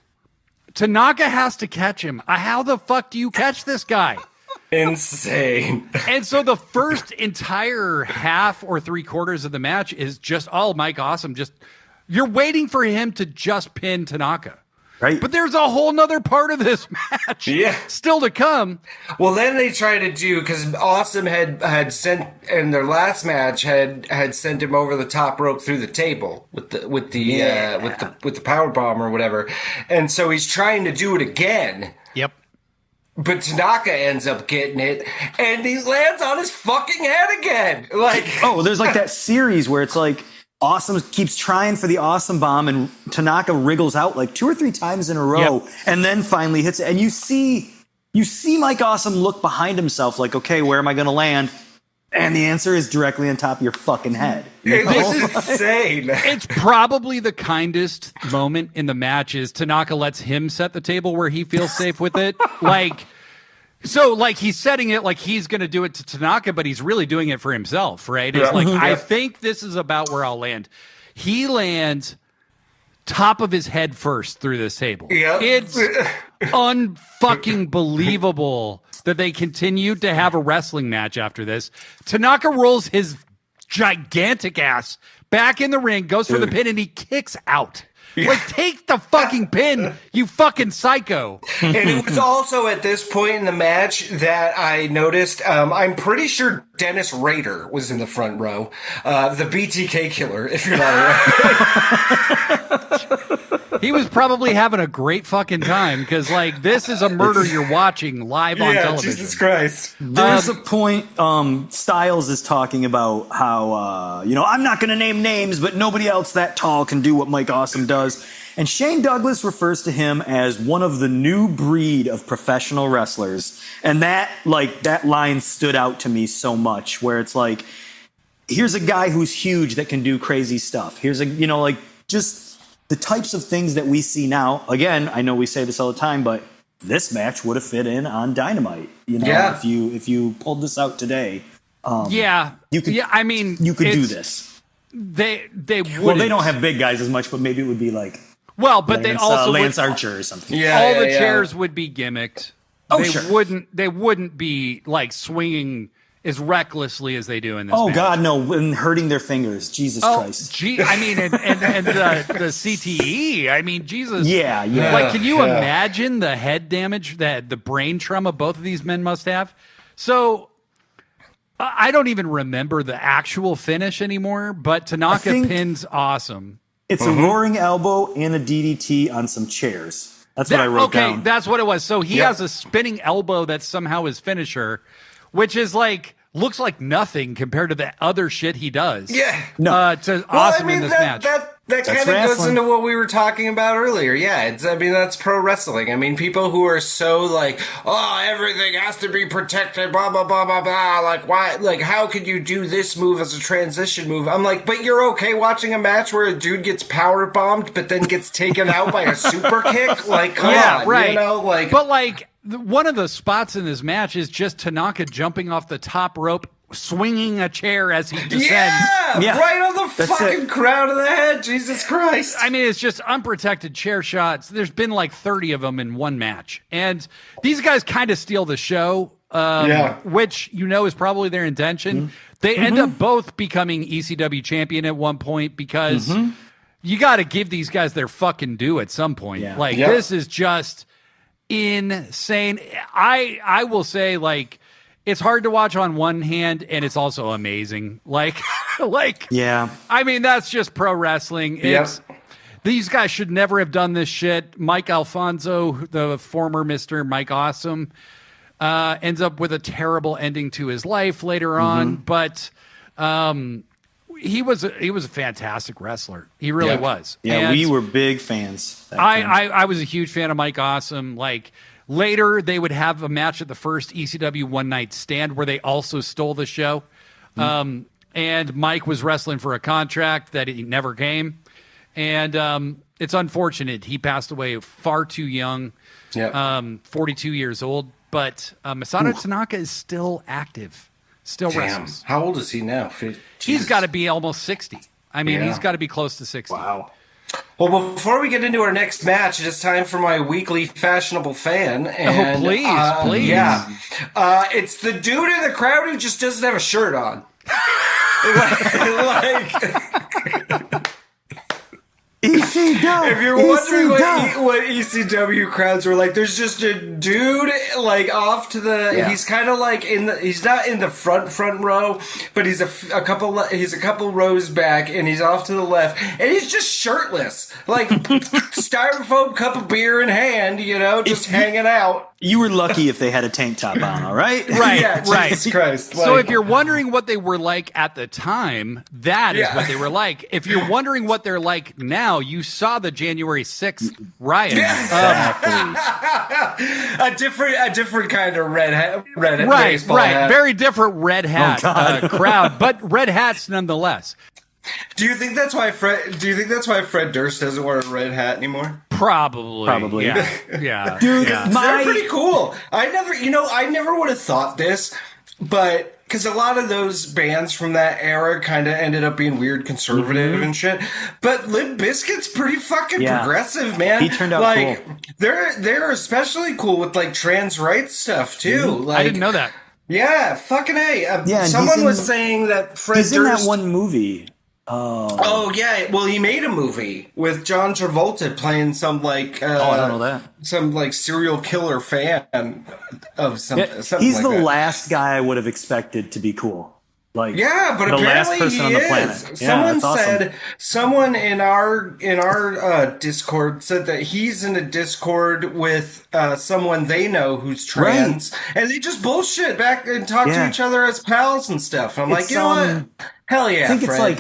Tanaka has to catch him. How the fuck do you catch this guy? Insane. And so the first entire half or 3/4 of the match is just all Mike Awesome. You're waiting for him to just pin Tanaka. Right. But there's a whole nother part of this match still to come. Well, then they try to do, because Awesome had sent in their last match had sent him over the top rope through the table with the power bomb or whatever, and so he's trying to do it again. Yep. But Tanaka ends up getting it, and he lands on his fucking head again. Like, there's like that series where it's like Awesome keeps trying for the Awesome bomb, and Tanaka wriggles out like 2 or 3 times in a row, and then finally hits it. And you see Mike Awesome look behind himself, like, okay, where am I going to land? And the answer is directly on top of your fucking head. This is insane. It's probably the kindest moment in the match is Tanaka lets him set the table where he feels safe with it. So, he's setting it like he's going to do it to Tanaka, but he's really doing it for himself, right? It's like, I think this is about where I'll land. He lands top of his head first through this table. Yep. It's unfucking believable that they continued to have a wrestling match after this. Tanaka rolls his gigantic ass back in the ring, goes for the pin, and he kicks out. Like, take the fucking pin, you fucking psycho. And it was also at this point in the match that I noticed, I'm pretty sure Dennis Rader was in the front row. The BTK killer, if you're not aware. He was probably having a great fucking time because, like, this is a murder you're watching live on television. Jesus Christ. There's a point Styles is talking about how, I'm not going to name names, but nobody else that tall can do what Mike Awesome does. And Shane Douglas refers to him as one of the new breed of professional wrestlers. And that line stood out to me so much, where it's like, here's a guy who's huge that can do crazy stuff. Here's just the types of things that we see now. Again, I know we say this all the time, but this match would have fit in on Dynamite. If you pulled this out today, you could do this. they wouldn't. Well, they don't have big guys as much, but maybe it would be like well, but they also Lance would, Archer or something. Yeah, all the chairs would be gimmicked. Oh, they sure. They wouldn't be like swinging as recklessly as they do in this. Oh match. God, no! And hurting their fingers, Jesus Christ. Gee, I mean, and the CTE. I mean, Jesus. Yeah. Like, can you imagine the head damage that the brain trauma both of these men must have? So I don't even remember the actual finish anymore, but Tanaka pins awesome. It's a roaring elbow and a DDT on some chairs. That's what I wrote down. Okay, that's what it was. So he has a spinning elbow that's somehow his finisher, which is like looks like nothing compared to the other shit he does. Yeah. Awesome in this match. That kind of goes into what we were talking about earlier. Yeah, that's pro wrestling. I mean, people who are so like, oh, everything has to be protected, blah, blah, blah, blah, blah. Like, why? Like, how could you do this move as a transition move? I'm like, but you're okay watching a match where a dude gets power bombed, but then gets taken out by a super kick? Like, come on, right. You know, like, but like one of the spots in this match is just Tanaka jumping off the top rope, swinging a chair as he descends. Yeah, right on the fucking crown of the head. Jesus Christ. I mean, it's just unprotected chair shots. There's been like 30 of them in one match. And these guys kind of steal the show, which is probably their intention. Mm-hmm. They end up both becoming ECW champion at one point because you got to give these guys their fucking due at some point. Yeah. Like, this is just insane. I will say, like, it's hard to watch on one hand, and it's also amazing. Like, I mean, that's just pro wrestling. These guys should never have done this shit. Mike Alphonso, the former Mr. Mike Awesome, ends up with a terrible ending to his life later on. But he was a fantastic wrestler. He really was. Yeah, and we were big fans. I was a huge fan of Mike Awesome. Like, later, they would have a match at the first ECW One Night Stand where they also stole the show. And Mike was wrestling for a contract that he never came. And it's unfortunate. He passed away far too young, 42 years old. But Masato Tanaka is still active, still wrestles. How old is he now? He's got to be almost 60. I mean, he's got to be close to 60. Wow. Well, before we get into our next match, it is time for my weekly fashionable fan. And, please. Yeah. It's the dude in the crowd who just doesn't have a shirt on. ECW. If you're wondering what ECW crowds were like, there's just a dude like off to the. He's kind of like he's not in the front row, but he's a couple rows back, and he's off to the left, and he's just shirtless, like styrofoam cup of beer in hand, just hanging out. You were lucky if they had a tank top on, all right? Right. Jesus Christ. So if you're wondering what they were like at the time, that is what they were like. If you're wondering what they're like now, you saw the January 6th riot. A different kind of red hat. Right. Very different red hat crowd, but red hats nonetheless. Do you think that's why Fred Durst doesn't wear a red hat anymore? Probably. Yeah. Dude, they're pretty cool. I never would have thought this, but because a lot of those bands from that era kind of ended up being weird conservative and shit. But Limp Bizkit's pretty fucking progressive, man. He turned out cool. They're especially cool with like trans rights stuff too. Like, I didn't know that. Yeah, fucking A. Someone was saying that Fred Durst... He's in that one movie. Oh yeah, well he made a movie with John Travolta playing some like I don't know that. Some like serial killer fan of something. He's like the that. last guy I would have expected to be cool. Like but the apparently last person he on the is. planet. Someone said awesome. someone in our Discord said that he's in a Discord with someone they know who's trans, and they just bullshit back and talk to each other as pals and stuff. I'm like, you know what? Hell yeah, I think Fred. it's like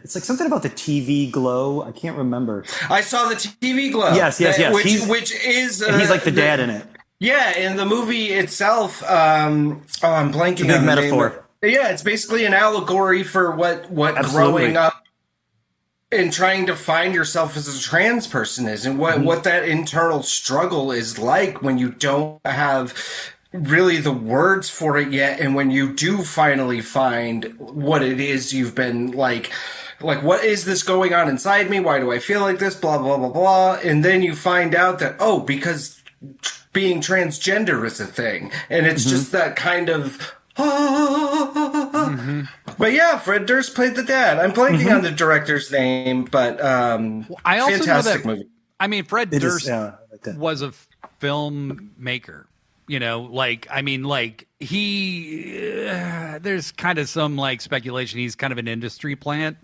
it's like something about the TV glow. I can't remember. I saw the TV glow. Yes. Which is he's like the dad in it. Yeah, in the movie itself, I'm blanking It's a big on the metaphor. name. Yeah, it's basically an allegory for what growing up and trying to find yourself as a trans person is, and what that internal struggle is like when you don't have really the words for it yet, and when you do finally find what it is you've been like like, what is this going on inside me? Why do I feel like this? Blah, blah, blah, blah. And then you find out that, because being transgender is a thing. And it's just that kind of... But yeah, Fred Durst played the dad. I'm blanking on the director's name, but I also fantastic know that, movie. I mean, Fred Durst like was a filmmaker. You know, like, I mean, like, there's kind of some, like, speculation he's kind of an industry plant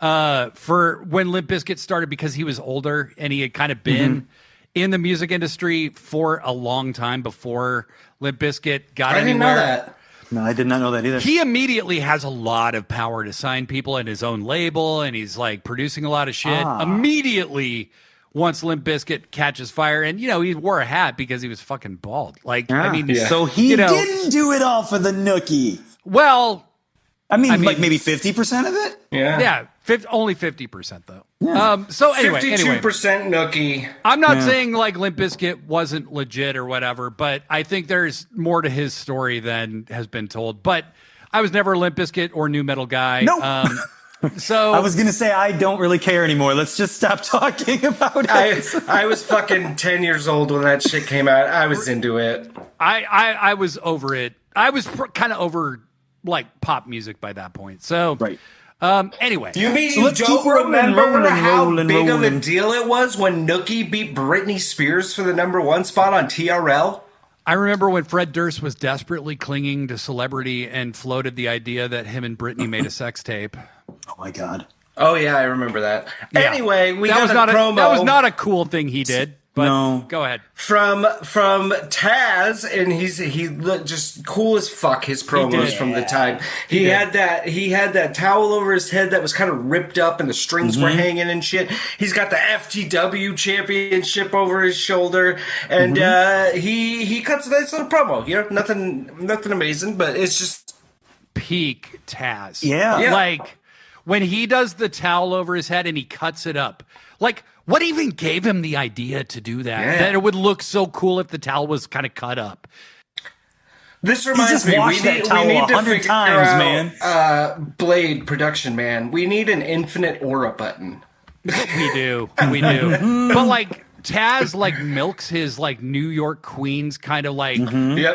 for when Limp Bizkit started, because he was older and he had kind of been in the music industry for a long time before Limp Bizkit got anywhere. I didn't know that. No, I did not know that either. He immediately has a lot of power to sign people in his own label, and he's, like, producing a lot of shit. Immediately, once Limp Bizkit catches fire, and, you know, he wore a hat because he was fucking bald. Like, I mean, so he didn't do it all for the nookie. Well, I mean, like maybe 50% of it. Yeah, only 50% though. Yeah. So anyway, 52% nookie. I'm not saying like Limp Bizkit wasn't legit or whatever, but I think there's more to his story than has been told. But I was never a Limp Bizkit or nu metal guy. Nope. So I was gonna say I don't really care anymore. Let's just stop talking about it. I was fucking 10 years old when that shit came out. I was into it. I was over it. I was kind of over like pop music by that point. So right. Anyway, You mean So you let's don't keep rolling, remember rolling, how rolling, big of a rolling. deal it was when Nookie beat Britney Spears for the #1 spot on TRL? I remember when Fred Durst was desperately clinging to celebrity and floated the idea that him and Britney made a sex tape. Oh my god. Oh yeah, I remember that. Yeah. Anyway, we that got was a not promo. that was not a cool thing he did. But No. go ahead. from Taz, and he looked just cool as fuck. His promos did. from the time he had that towel over his head that was kind of ripped up, and the strings were hanging and shit. He's got the FTW championship over his shoulder, and he cuts a nice little promo. You know, nothing amazing, but it's just Peak Taz. Yeah. Like when he does the towel over his head and he cuts it up. Like, what even gave him the idea to do that? Yeah. That it would look so cool if the towel was kind of cut up. This reminds me, we washed that need towel to 100 figure times, out, man. Blade production, man. We need an infinite aura button. We do. But like Taz like milks his like New York Queens kind of like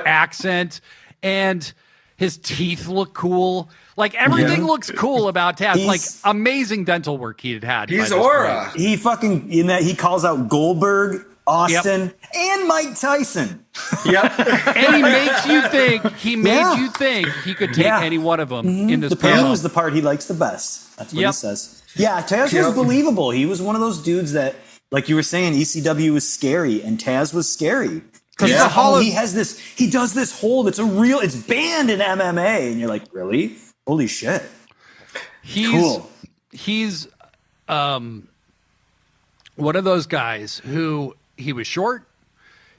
accent, and his teeth look cool. Like everything looks cool about Taz. Like amazing dental work he had. He's by this aura. point. He fucking in that he calls out Goldberg, Austin, and Mike Tyson. Yep. And he makes you think, he made you think he could take any one of them in this The pain promo. was the part he likes the best. That's what he Yep. says. Yeah, Taz was believable. He was one of those dudes that, like you were saying, ECW was scary, and Taz was scary. Because he does this hold. It's banned in MMA, and you're like, really? Holy shit! Cool. He's one of those guys who he was short.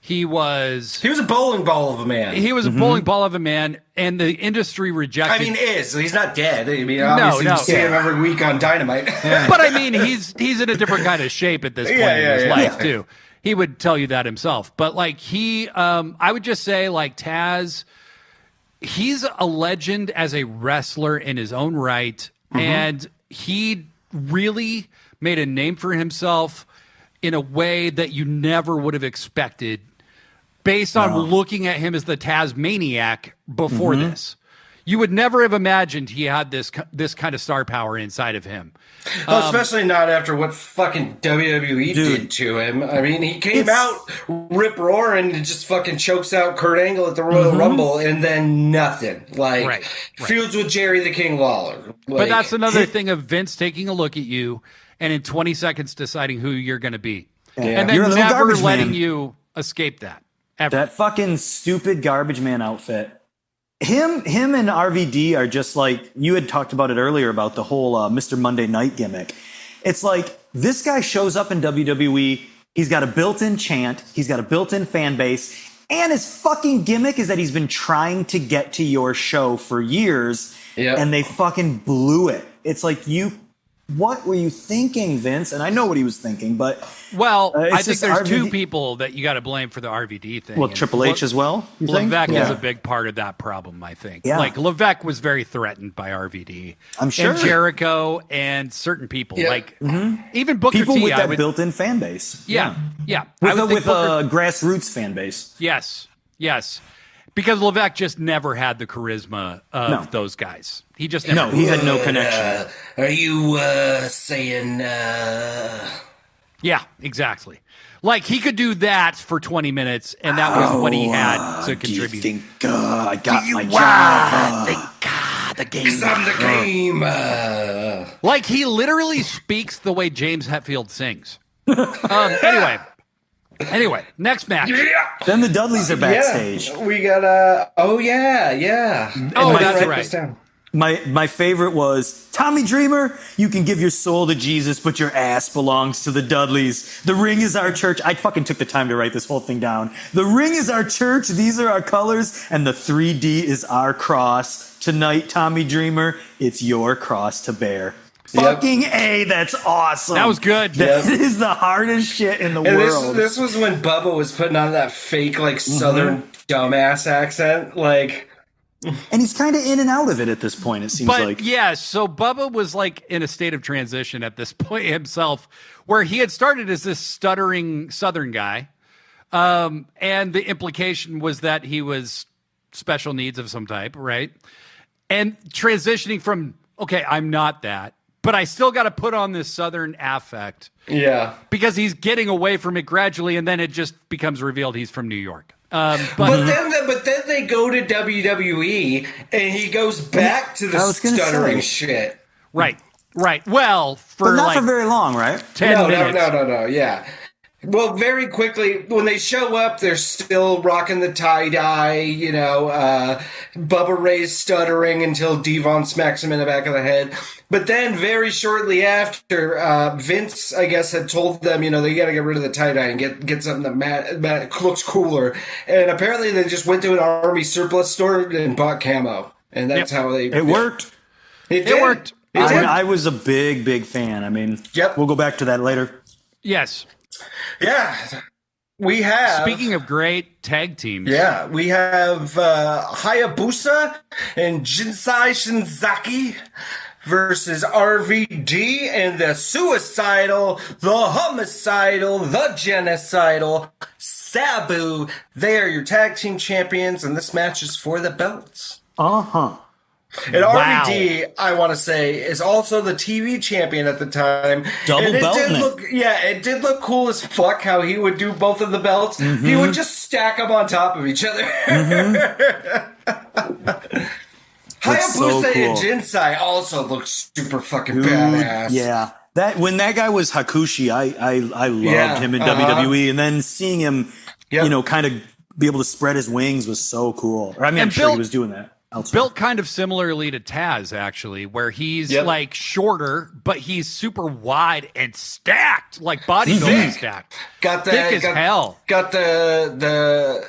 He was a bowling ball of a man. He was a bowling ball of a man, and the industry rejected. I mean, he's not dead. I mean, obviously you see him every week on Dynamite. But I mean, he's in a different kind of shape at this point in his life too. He would tell you that himself. But like I would just say like Taz, he's a legend as a wrestler in his own right, and he really made a name for himself in a way that you never would have expected based on looking at him as the Tasmaniac before this. You would never have imagined he had this kind of star power inside of him. Well, especially not after what fucking WWE did to him. I mean, he came out rip-roaring and just fucking chokes out Kurt Angle at the Royal Rumble, and then nothing. Like, feuds with Jerry the King Lawler. Like, but that's another thing of Vince taking a look at you and in 20 seconds deciding who you're going to be. Yeah. And then You're a little never garbage letting man. you escape that. Ever. That fucking stupid garbage man outfit. Him and RVD are just like, you had talked about it earlier about the whole Mr. Monday Night gimmick. It's like, this guy shows up in WWE, he's got a built-in chant, he's got a built-in fan base, and his fucking gimmick is that he's been trying to get to your show for years, and they fucking blew it. It's like, you what were you thinking, Vince? And I know what he was thinking, but Well, I think just there's RVD two people that you got to blame for the RVD thing. Well, And Triple H as well. You think? Levesque Yeah. is a big part of that problem, I think. Yeah. Like Levesque was very threatened by RVD. I'm sure. And Jericho and certain people, Yeah. like even Booker People T. with I that would, built-in fan base. yeah. I would With think Booker, a grassroots fan base. yes, because Levesque just never had the charisma of No. those guys. He just never. No, he had no connection. Are you saying? Yeah, exactly. Like he could do that for 20 minutes, and that was what he had to contribute. Do you think I got my job? The game. Cause I'm the game. Like he literally speaks the way James Hetfield sings. Anyway, next match. Then the Dudleys are backstage. Yeah, we got oh yeah. Oh, my that's Write right. this down. My favorite was Tommy Dreamer. You can give your soul to Jesus, but your ass belongs to the Dudleys. The ring is our church. I fucking took the time to write this whole thing down. The ring is our church. These are our colors, and the 3D is our cross. Tonight, Tommy Dreamer, it's your cross to bear. Yep. Fucking A, that's awesome. That was good. That is the hardest shit in the And world. this was when Bubba was putting on that fake like Southern dumbass accent, like. And he's kind of in and out of it at this point, it seems But like. yeah, so Bubba was like in a state of transition at this point himself, where he had started as this stuttering Southern guy. And the implication was that he was special needs of some type, right? And transitioning from, okay, I'm not that, but I still got to put on this Southern affect Yeah. because he's getting away from it gradually, and then it just becomes revealed he's from New York. But then they go to WWE and he goes back to the I was gonna stuttering say. shit. Right. Well, for But not like for very long, right? 10 minutes. No. Yeah. Well, very quickly, when they show up, they're still rocking the tie-dye, Bubba Ray's stuttering until Devon smacks him in the back of the head. But then very shortly after, Vince, I guess, had told them, they got to get rid of the tie-dye and get something that looks cooler. And apparently they just went to an army surplus store and bought camo. And that's how they... It worked. It worked. I was a big fan. I mean, Yep. We'll go back to that later. Yes. Yeah. We have... Speaking of great tag teams. Yeah, we have Hayabusa and Jinsai Shinzaki versus RVD and the suicidal, the homicidal, the genocidal Sabu. They are your tag team champions, and this match is for the belts. Uh-huh. And RVD, I want to say, is also the TV champion at the time. Double and belting it. It did look cool as fuck how he would do both of the belts. Mm-hmm. He would just stack them on top of each other. Hayabusa so cool. and Jinsai also look super fucking badass. Yeah. When that guy was Hakushi, I loved him in WWE, and then seeing him, kind of be able to spread his wings was so cool. Or, I mean, I'm sure he was doing that elsewhere. Built kind of similarly to Taz, actually, where he's like shorter, but he's super wide and stacked, like bodybuilding stacked. Got the thick as hell. Got the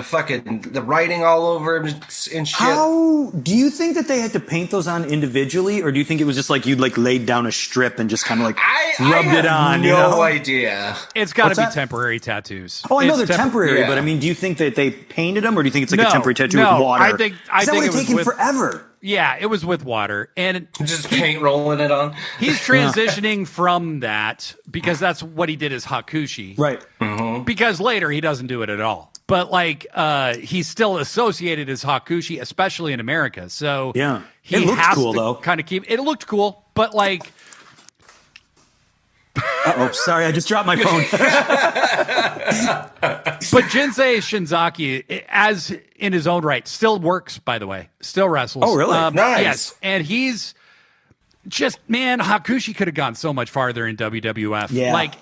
fucking the writing all over him and shit. How do you think that they had to paint those on individually, or do you think it was just like you'd like laid down a strip and just kind of like rubbed it on? No idea. It's got to be that? temporary tattoos. Oh, I know It's they're temporary, yeah. but I mean, do you think that they painted them, or do you think it's like a temporary tattoo no, with water? I think that it would have was taken with, forever. Yeah, it was with water, and Just paint rolling it on. he's transitioning from that because that's what he did as Hakushi, Right. Because later he doesn't do it at all. But like he's still associated as Hakushi, especially in America. So Yeah. he It looked has cool, to though. kind of keep it looked cool, but like Oh, sorry, I just dropped my phone. but Jinsei Shinzaki, as in his own right, still works, by the way. Still wrestles. Oh, really? Nice. Yes. And he's just, man, Hakushi could have gone so much farther in WWF. Yeah. Like,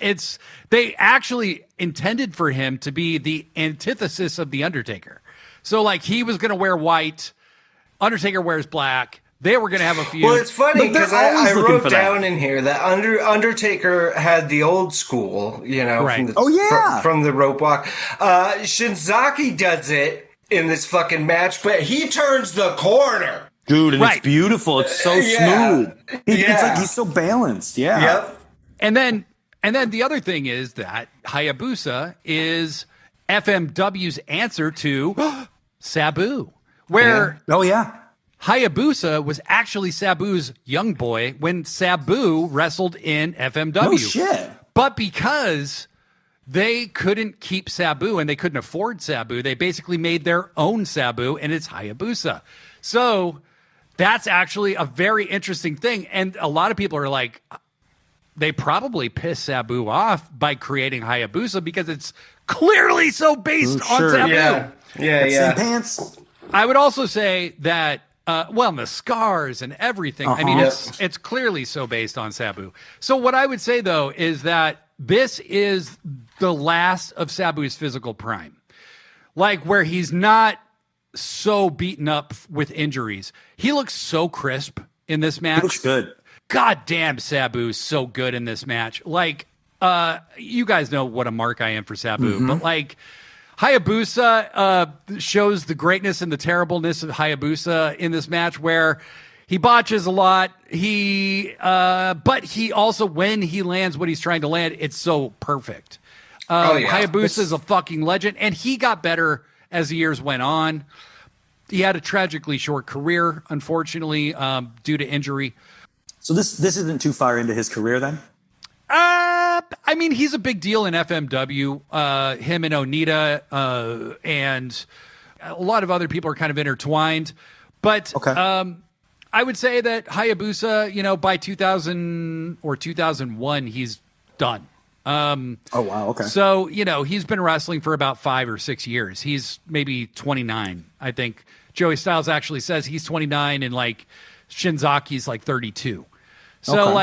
they actually intended for him to be the antithesis of The Undertaker. So, like, he was going to wear white, Undertaker wears black. They were going to have a feud. Well, it's funny But they're because I always looking wrote for that. down in here that Undertaker had the old school, Right. from the, Oh, yeah. from the rope walk. Shinzaki does it in this fucking match, but he turns the corner. Dude, and Right. it's beautiful. It's so Yeah. smooth. It's like he's so balanced. Yeah. Yep. And then the other thing is that Hayabusa is FMW's answer to Sabu, where Oh, yeah. Hayabusa was actually Sabu's young boy when Sabu wrestled in FMW. No shit. But because they couldn't keep Sabu and they couldn't afford Sabu, they basically made their own Sabu, and it's Hayabusa. So that's actually a very interesting thing. And a lot of people are like, they probably pissed Sabu off by creating Hayabusa because it's clearly so based on sure. Sabu. Yeah. Same pants. I would also say that, the scars and everything. I mean, it's clearly so based on Sabu. So what I would say, though, is that this is the last of Sabu's physical prime. Like, where he's not so beaten up with injuries. He looks so crisp in this match. He looks good. God damn, Sabu's so good in this match. Like, you guys know what a mark I am for Sabu, but like, Hayabusa shows the greatness and the terribleness of Hayabusa in this match, where he botches a lot. But he also, when he lands what he's trying to land, it's so perfect. Hayabusa is a fucking legend, and he got better as the years went on. He had a tragically short career, unfortunately, due to injury. So this isn't too far into his career then? I mean, he's a big deal in FMW. Him and Onita and a lot of other people are kind of intertwined. But I would say that Hayabusa, by 2000 or 2001, he's done. Oh, wow. Okay. So, he's been wrestling for about 5 or 6 years. He's maybe 29, I think. Joey Styles actually says he's 29 and like Shinzaki's like 32. So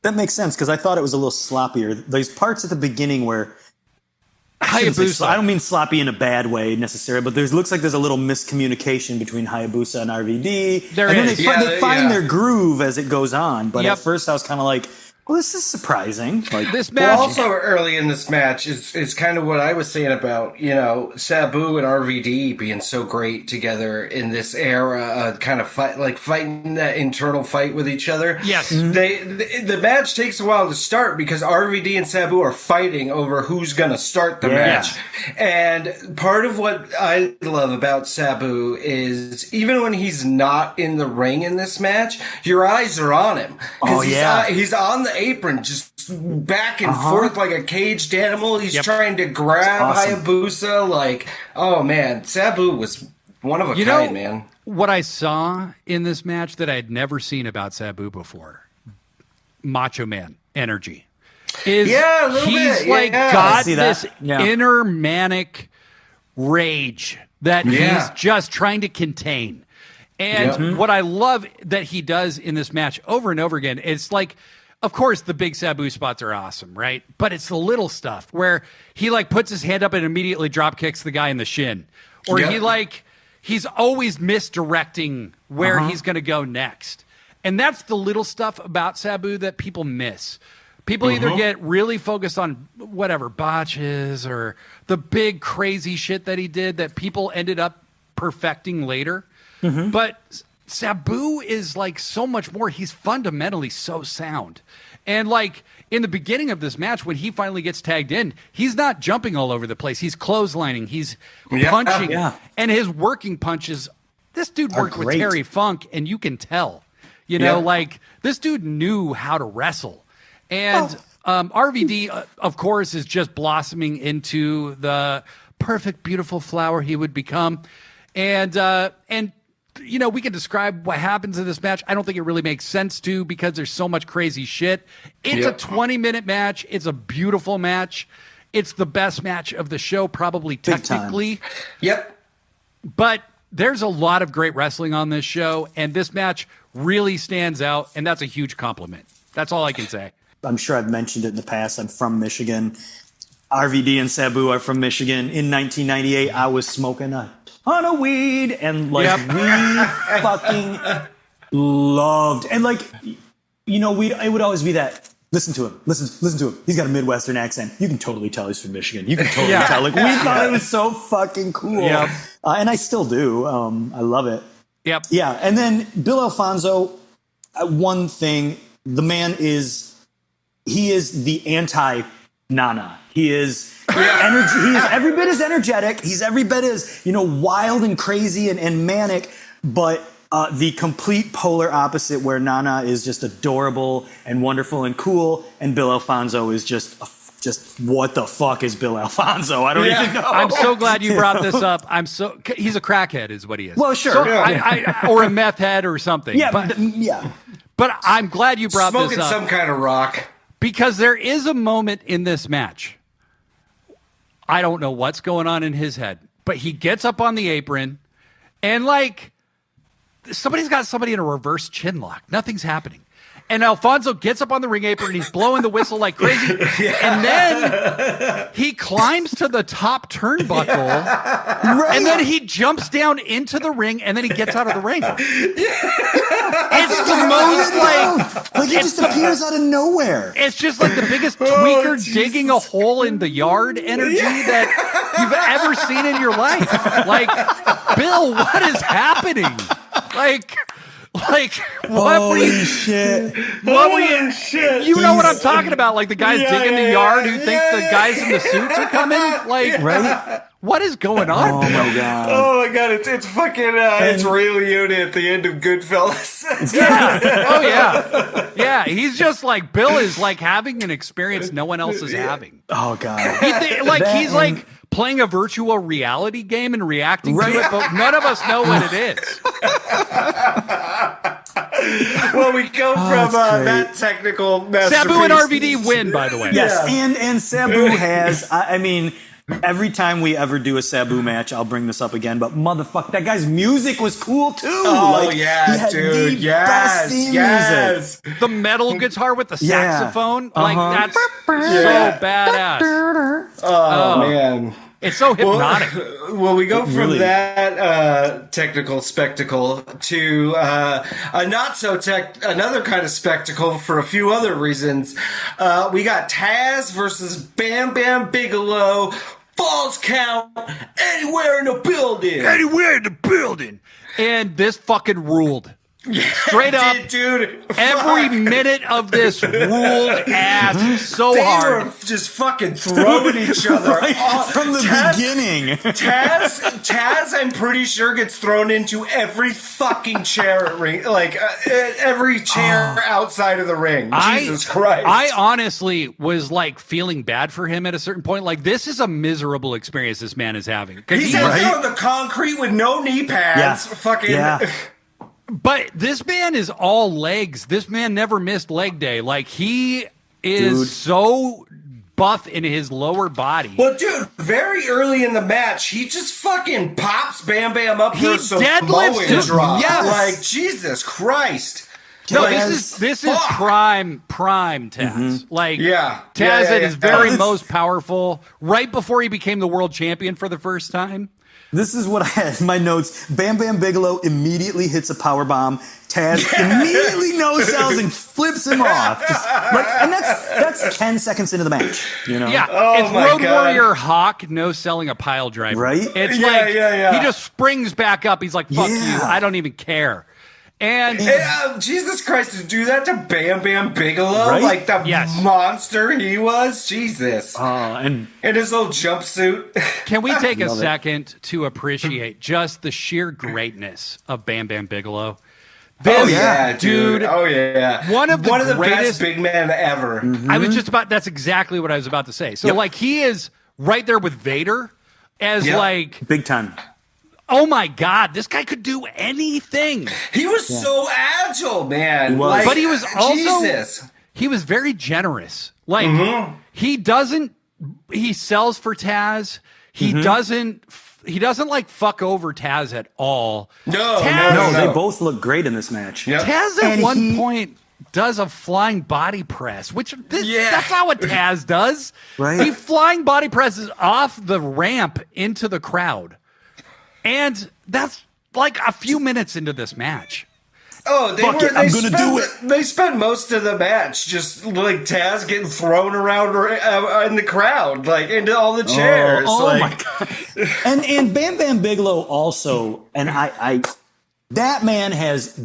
that makes sense because I thought it was a little sloppier. There's parts at the beginning where Hayabusa. I don't mean sloppy in a bad way necessarily, but looks like there's a little miscommunication between Hayabusa and RVD. There and is. then they find their groove as it goes on. But Yep. at first I was kind of like, well, this is surprising. Like This match. Well, also early in this match is kind of what I was saying about, Sabu and RVD being so great together in this era, kind of fighting that internal fight with each other. Yes. The match takes a while to start because RVD and Sabu are fighting over who's going to start the match. And part of what I love about Sabu is even when he's not in the ring in this match, your eyes are on him. Oh, yeah. He's on the apron, just back and forth like a caged animal. He's trying to grab awesome. Hayabusa. Like, oh man, Sabu was one of a kind, man. What I saw in this match that I had never seen about Sabu before, Macho Man energy. He's got this inner manic rage that he's just trying to contain. And what I love that he does in this match over and over again, it's like, of course, the big Sabu spots are awesome, right? But it's the little stuff where he puts his hand up and immediately drop kicks the guy in the shin. Or he's always misdirecting where he's going to go next. And that's the little stuff about Sabu that people miss. People either get really focused on whatever, botches or the big crazy shit that he did that people ended up perfecting later. But Sabu is so much more. He's fundamentally so sound. And in the beginning of this match, when he finally gets tagged in, he's not jumping all over the place. He's clotheslining. He's punching. And his working punches, this dude worked with Terry Funk, and you can tell. This dude knew how to wrestle. And RVD, of course, is just blossoming into the perfect, beautiful flower he would become. And we can describe what happens in this match. I don't think it really makes sense to because there's so much crazy shit. It's a 20-minute match. It's a beautiful match. It's the best match of the show, probably technically. Yep. But there's a lot of great wrestling on this show, and this match really stands out, and that's a huge compliment. That's all I can say. I'm sure I've mentioned it in the past. I'm from Michigan. RVD and Sabu are from Michigan. In 1998, I was smoking a ton of weed, and we fucking loved. And it would always be that. Listen to him. Listen to him. He's got a Midwestern accent. You can totally tell he's from Michigan. You can totally tell. We thought it was so fucking cool. And I still do. I love it. Yep. Yeah, and then Bill Alfonso, one thing, the man he is the anti-Nana. He is energy. He is every bit as energetic. He's every bit as, wild and crazy and manic, but the complete polar opposite, where Nana is just adorable and wonderful and cool, and Bill Alfonso is just what the fuck is Bill Alfonso? I don't even know. I'm so glad you brought this up. He's a crackhead, is what he is. Well, sure, so or a meth head or something. Yeah, but I'm glad you brought Smoking this up. some kind of rock. Because there is a moment in this match. I don't know what's going on in his head, but he gets up on the apron and somebody's got somebody in a reverse chin lock. Nothing's happening. And Alfonso gets up on the ring apron and he's blowing the whistle like crazy. And then he climbs to the top turnbuckle. And then he jumps down into the ring and then he gets out of the ring. It's the most like he just appears out of nowhere. It's just like the biggest tweaker digging a hole in the yard energy that you've ever seen in your life. Like, Bill, what is happening? What were you? Shit! What were you? Shit! You know what I'm talking about? Like the guys digging the yard who think the guys in the suits are coming. Right? What is going on? Oh my god! Oh my god! It's fucking it's Ray Liotta at the end of Goodfellas. Yeah. Oh yeah. Yeah. He's just like Bill is like having an experience no one else is having. Oh god! He's like playing a virtual reality game and reacting to it, but none of us know what it is. Well, we go from that technical masterpiece. Sabu and RVD win, by the way. Yes, and Sabu has. I mean, every time we ever do a Sabu match, I'll bring this up again. But motherfucker, that guy's music was cool too. Oh he yeah, had dude. the best theme music. The metal guitar with the saxophone, that's so badass. Oh man. It's so hypnotic. Well, we go from that technical spectacle to another kind of spectacle for a few other reasons. We got Taz versus Bam Bam Bigelow. Falls count anywhere in the building. Anywhere in the building. And this fucking ruled. Straight up, dude. Every minute of this ruled ass so hard. They were just fucking throwing each other from the beginning. Taz, I'm pretty sure gets thrown into every fucking chair at ring, every chair outside of the ring. Jesus Christ! I honestly was like feeling bad for him at a certain point. Like, this is a miserable experience this man is having. He's on the concrete with no knee pads. But this man is all legs. This man never missed leg day. Like, he is so buff in his lower body. Well, dude, very early in the match, he just fucking pops Bam Bam up for some deadlifts drop. Yes. Like, Jesus Christ. No, this is prime Taz. Mm-hmm. Taz at his very most powerful, right before he became the world champion for the first time. This is what I had in my notes. Bam Bam Bigelow immediately hits a powerbomb. Taz immediately no-sells and flips him off. And that's 10 seconds into the match. Yeah, it's Road Warrior Hawk no-selling a pile driver. Right? It's he just springs back up. He's like, fuck you, I don't even care. And Jesus Christ, to do that to Bam Bam Bigelow, like the monster he was, Jesus. And his little jumpsuit. Can we take a second to appreciate just the sheer greatness of Bam Bam Bigelow? Dude. Oh yeah. One of the best greatest big men ever. Mm-hmm. That's exactly what I was about to say. So he is right there with Vader as big time. Oh my God, this guy could do anything. He was so agile, man. But he was also he was very generous. He sells for Taz. He doesn't like fuck over Taz at all. No, they both look great in this match. Yep. Taz at one point does a flying body press, that's not what Taz does. Right. He flying body presses off the ramp into the crowd. And that's like a few minutes into this match. Oh, they spent most of the match just like Taz getting thrown around in the crowd, like into all the chairs. My God. And Bam Bam Bigelow also, and I That man has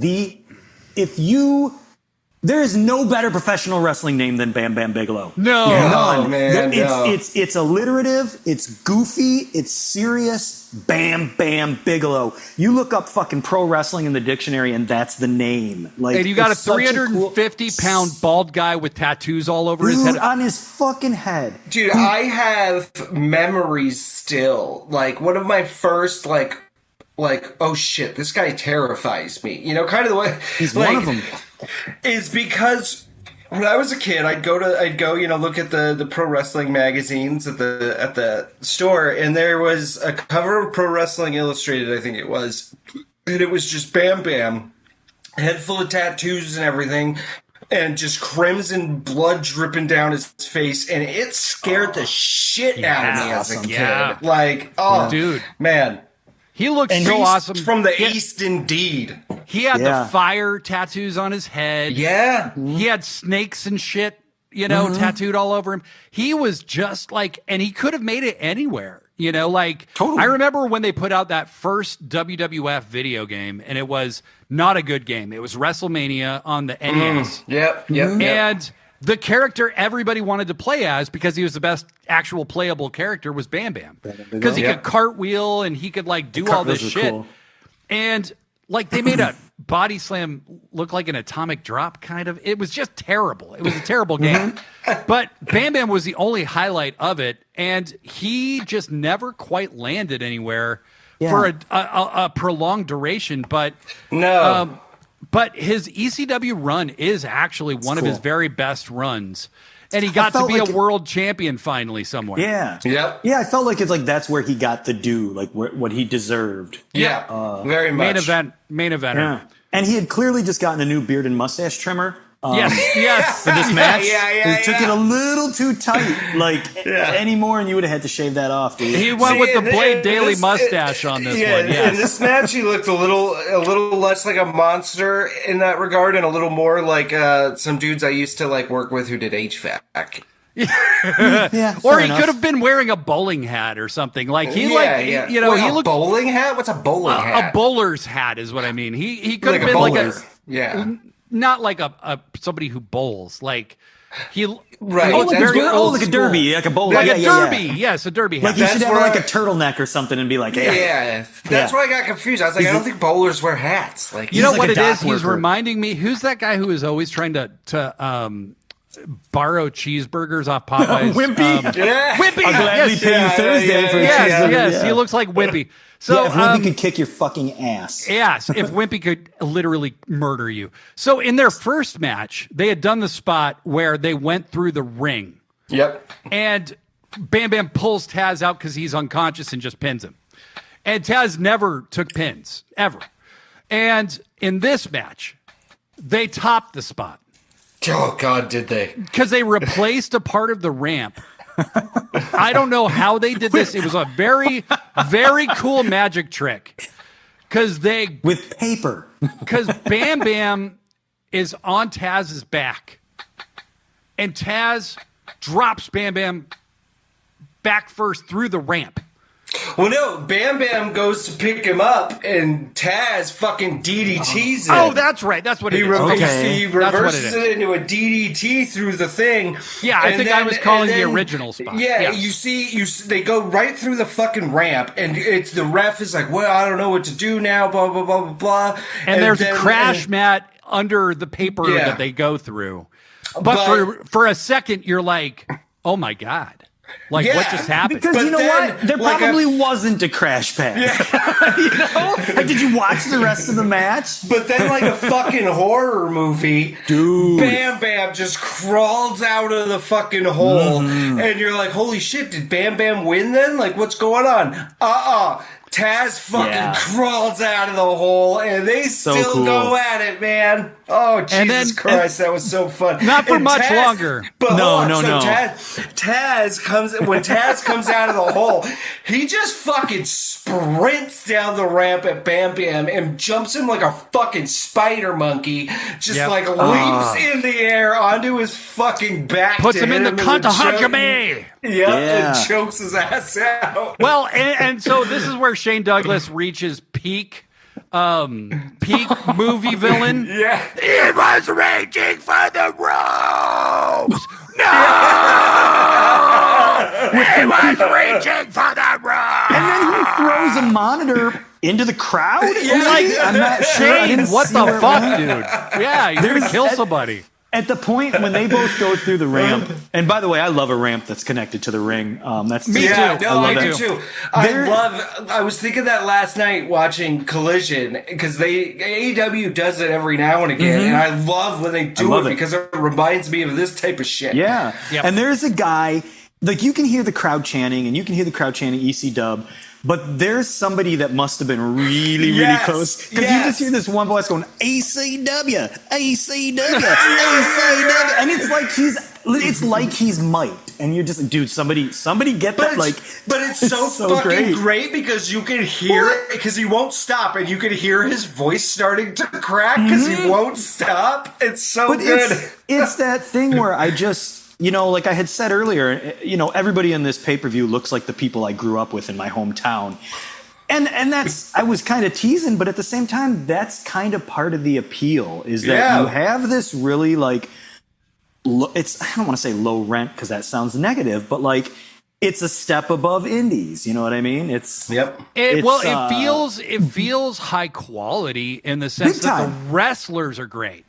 there is no better professional wrestling name than Bam Bam Bigelow. No. None. Man, it's alliterative, it's goofy, it's serious. Bam Bam Bigelow. You look up fucking pro wrestling in the dictionary and that's the name. Like, And you got a it's such 350-pound bald guy with tattoos all over his dude head. on his fucking head. Dude, I have memories still. Like, one of my first, like, oh shit, this guy terrifies me. You know, kind of the way. He's like, one of them. Is because when I was a kid, I'd go, you know, look at the pro wrestling magazines at the store, and there was a cover of Pro Wrestling Illustrated, I think it was, and it was just Bam Bam, head full of tattoos and everything, and just crimson blood dripping down his face, and it scared the shit out of me as a kid. Yeah. Like, Dude. man. He looked so Priest awesome. from the East, indeed. He had Yeah. the fire tattoos on his head. Yeah. He had snakes and shit, you know, tattooed all over him. He was just like, and he could have made it anywhere, you know, like, Totally. I remember when they put out that first WWF video game, and it was not a good game. It was WrestleMania on the NES. Yep. And the character everybody wanted to play as, because he was the best actual playable character, was Bam Bam. Because he could cartwheel and he could like do all this Cartwheels are shit. cool. And like they made a body slam look like an atomic drop, kind of. It was just terrible. It was a terrible game. But Bam Bam was the only highlight of it, and he just never quite landed anywhere for a prolonged duration. But No. but his ECW run is actually one of his very best runs. And he got to felt be like a world champion finally somewhere. Yeah. Yep. Yeah, I felt like it's like that's where he got the due, like what he deserved. Yeah. Very much. Main eventer. Yeah. And he had clearly just gotten a new beard and mustache trimmer. Yes. For this match. Yeah. He took it a little too tight, anymore, and you would have had to shave that off, dude. He went with the and- Blade and Daily this- mustache on this one. In Yes. this match, he looked a little less like a monster in that regard, and a little more like some dudes I used to like work with who did HVAC. Yeah, Or fair he enough. could have been wearing a bowling hat or something. Like he Yeah. you know, Wait, he a looked bowling hat. What's a bowling a hat? bowler's hat is what I mean. He could Like have a been like bowler. a Yeah. not like a somebody who bowls. Like he Right. he looked That's very good. old like a school. derby, like a bowl, Like a yeah. derby, yes, a derby hat. Like he should That's have where like I- a turtleneck or something and be like, Yeah. That's why I got confused. I was like, I don't think bowlers wear hats. Like, You know like what a it dock is? He's worker. reminding me. Who's that guy who is always trying to borrow cheeseburgers off Popeyes? Wimpy. yeah. Wimpy. I'll gladly Yes, pay you Thursday for a yes, cheeseburger. yes. Yeah. He looks like Wimpy. So if Wimpy could kick your fucking ass. yes, if Wimpy could literally murder you. So in their first match, they had done the spot where they went through the ring, Yep. and Bam Bam pulls Taz out because he's unconscious and just pins him. And Taz never took pins, ever. And in this match, they topped the spot Oh God, did they? because they replaced a part of the ramp. I don't know how they did this. It was a very, very cool magic trick. Because With paper. Bam Bam is on Taz's back. And Taz drops Bam Bam back first through the ramp. Well, no. Bam Bam goes to pick him up, and Taz fucking DDTs him. Oh, that's right. That's what it is. Okay. He That's what reverses it is. it into a DDT through the thing. Yeah, I And think I was calling the and original spot. Yeah, Yes. they go right through the fucking ramp, and it's the ref is like, well, I don't know what to do now, blah blah blah blah blah. And there's then- a crash mat under the paper Yeah. that they go through. But for a second, you're like, oh my God. Like, what Yeah, just happened? Because But you know then, what? There like probably wasn't a crash pad. You know? Like, did you watch the rest of the match? But then, like a fucking horror movie, Dude. Bam Bam just crawls out of the fucking hole, Mm-hmm. and you're like, "Holy shit! Did Bam Bam win then? Like, what's going on?" Taz fucking Yeah. crawls out of the hole, and they still cool. go at it, man. Oh, Jesus And then- Christ, that was so fun. Not for And much longer. But No, hold on, no, so no. Taz comes when Taz comes out of the hole, he just fucking sprints down the ramp at Bam Bam and jumps him like a fucking spider monkey. Just Yep. like leaps in the air onto his fucking back. Puts to him in hit the with a choke. Contahajime. Yep, Yeah. and chokes his ass out. Well, and so this is where Shane Douglas reaches peak peak movie villain. Yeah. It was raging for the ropes. No! It was reaching for the ropes. And then he throws a monitor into the crowd. I'm not sure. I Shane, didn't what see the where it fuck, went. dude? Yeah, you're gonna kill somebody. At the point when they both go through the ramp, and by the way, I love a ramp that's connected to the ring. That's Me Yeah, too. no, I love do it. too. There- I was thinking that last night watching Collision because AEW does it every now and again, and I love when they do love it it. because it reminds me of this type of shit. Yeah. Yep. And there's a guy, like you can hear the crowd chanting and you can hear the crowd chanting EC Dub, but there's somebody that must have been really, really Yes, close. Because you yes. just hear this one voice going, ACW, ACW, ACW. And it's like he's mic'd. And you're just like, dude, somebody get that. But it's so, fucking great because you can hear it because he won't stop, and you can hear his voice starting to crack because he won't stop. It's so But good. it's that thing where I just, like I had said earlier, everybody in this pay-per-view looks like the people I grew up with in my hometown. And that's, I was kind of teasing, but at the same time, that's kind of part of the appeal is that you have this really I don't want to say low rent because that sounds negative, but it's a step above indies. You know what I mean? It feels high quality in the sense Big that time. the wrestlers are great.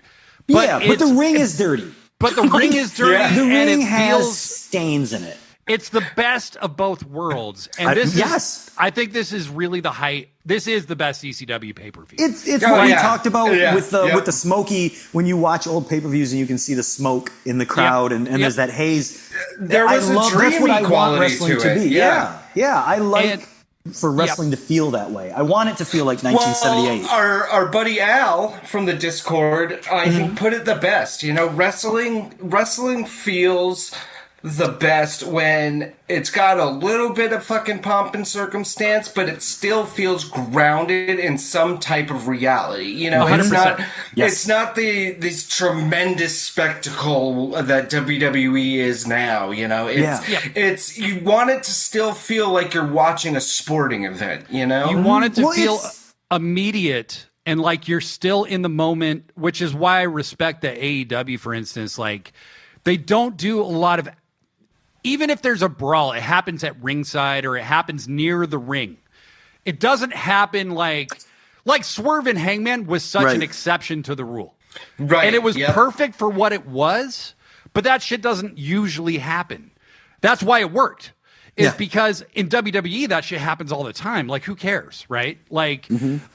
But the ring is dirty. But the ring is dirty, The and ring it has feels stains in it. it's the best of both worlds. And I think this is really the height. This is the best ECW pay-per-view. It's what we talked about with the Yep. smoky. When you watch old pay-per-views and you can see the smoke in the crowd and there's that haze. There was that's what dreamy I want quality wrestling to to it. be. Yeah. I like And- for wrestling to feel that way. I want it to feel like 1978. Well, our buddy Al from the Discord, I think, put it the best. Wrestling feels the best when it's got a little bit of fucking pomp and circumstance, but it still feels grounded in some type of reality. It's 100%. it's not this tremendous spectacle that WWE is now. It's you want it to still feel like you're watching a sporting event. You want it to Well, feel it's- immediate and like you're still in the moment, which is why I respect that AEW, for instance, they don't do a lot of. Even if there's a brawl, it happens at ringside or it happens near the ring. It doesn't happen like Swerve and Hangman was such an exception to the rule. Right. And it was perfect for what it was, but that shit doesn't usually happen. That's why it worked. Is because in WWE that shit happens all the time. Who cares, right?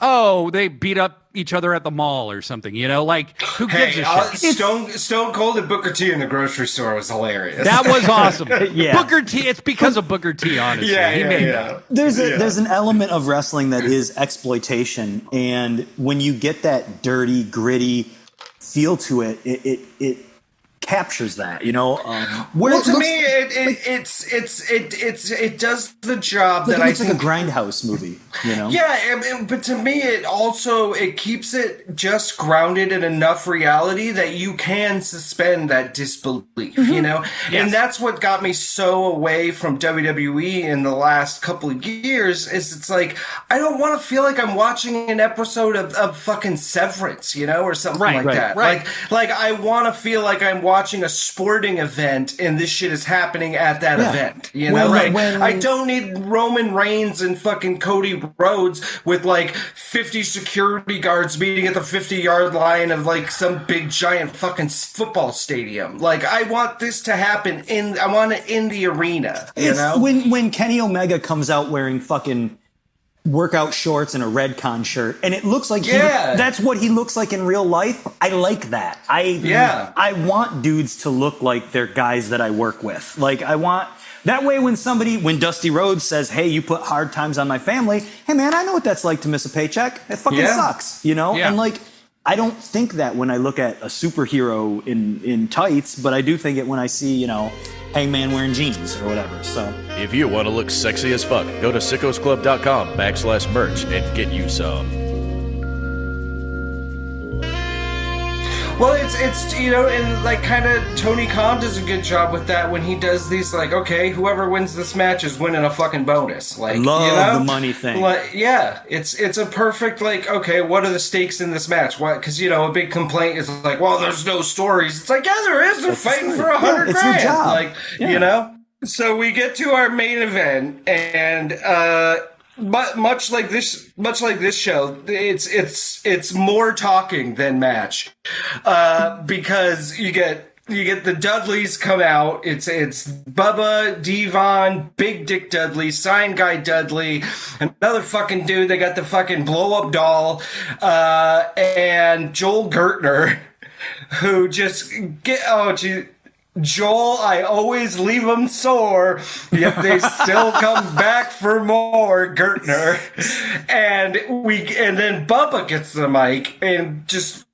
Oh, they beat up each other at the mall or something, who gives a shit? Stone Cold and Booker T in the grocery store was hilarious. That was awesome. Yeah. Booker T, it's because of Booker T, honestly. He made that. There's an element of wrestling that is exploitation, and when you get that dirty, gritty feel to it, it captures that. Well, to me, it does the job that I it's think. like a grindhouse movie. Yeah, but to me, it keeps it just grounded in enough reality that you can suspend that disbelief, Yes. And that's what got me so away from WWE in the last couple of years, is it's like, I don't want to feel like I'm watching an episode of fucking Severance, or something like that. Right. Like I want to feel like I'm watching a sporting event and this shit is happening at that event, I don't need Roman Reigns and fucking Cody Rhodes with 50 security guards meeting at the 50-yard line of some big giant fucking football stadium. I want this to happen I want it in the arena, When Kenny Omega comes out wearing fucking workout shorts and a Redcon shirt, and it looks like that's what he looks like in real life. I like that. I want dudes to look like they're guys that I work with. I want that way when Dusty Rhodes says, "Hey, you put hard times on my family." Hey, man, I know what that's like to miss a paycheck. It fucking sucks, Yeah. And I don't think that when I look at a superhero in tights, but I do think it when I see Hangman wearing jeans or whatever. So If you want to look sexy as fuck, go to sickosclub.com/merch and get you some. Well, it's and like kind of Tony Khan does a good job with that when he does these like, okay, whoever wins this match is winning a fucking bonus. Like, love the money thing. Like, yeah, it's a perfect like, okay, what are the stakes in this match? What? Because a big complaint is like, well, there's no stories. It's like, yeah, there is. They're fighting for $100 it's grand. your job. Like, So we get to our main event, and but much like this show, it's more talking than match, because you get the Dudleys come out. It's Bubba, Devon, Big Dick Dudley, Sign Guy Dudley, another fucking dude. They got the fucking blow up doll, and Joel Gertner, who just Joel, I always leave them sore, yet they still come back for more, Gertner. And then Bubba gets the mic, and just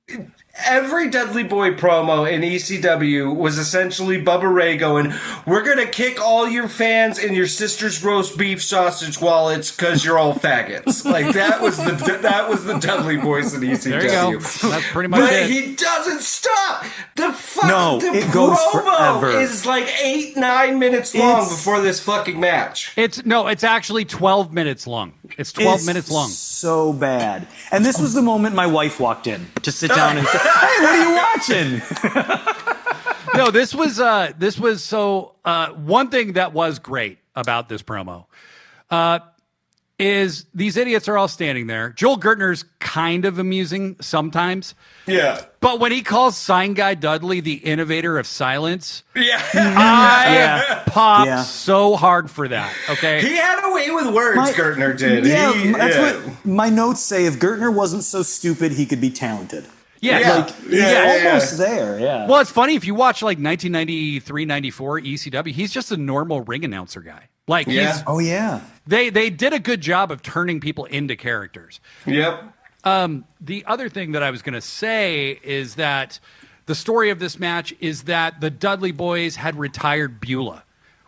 every Dudley Boy promo in ECW was essentially Bubba Ray going, we're gonna kick all your fans in your sister's roast beef sausage wallets because you're all faggots. Like that was the Dudley Boys in ECW. There you go. That's pretty much but it. He doesn't stop. The it goes promo forever. is like 8-9 minutes long before this fucking match. It's actually 12 minutes long. It's 12 minutes long. So bad. And this was the moment my wife walked in to sit down and say, hey, what are you watching? No, this was so one thing that was great about this promo is these idiots are all standing there. Joel Gertner's kind of amusing sometimes. Yeah. But when he calls Sign Guy Dudley the innovator of silence, I popped so hard for that. Okay. He had a way with words, Gertner did. That's what my notes say. If Gertner wasn't so stupid, he could be talented. Yeah. Almost there, yeah. Well, it's funny if you watch like 1993, 94 ECW, he's just a normal ring announcer guy. Like he's They did a good job of turning people into characters. Yep. The other thing that I was going to say is that the story of this match is that the Dudley Boys had retired Beulah,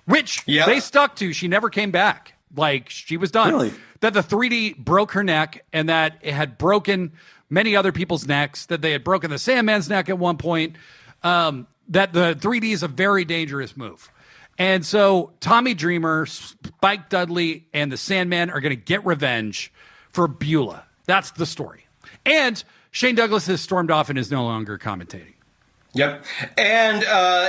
which they stuck to. She never came back. Like, she was done. Really? That the 3D broke her neck and that it had broken many other people's necks, that they had broken the Sandman's neck at one point, that the 3D is a very dangerous move. And so Tommy Dreamer, Spike Dudley, and the Sandman are going to get revenge for Beulah. That's the story. And Shane Douglas has stormed off and is no longer commentating. Yep. And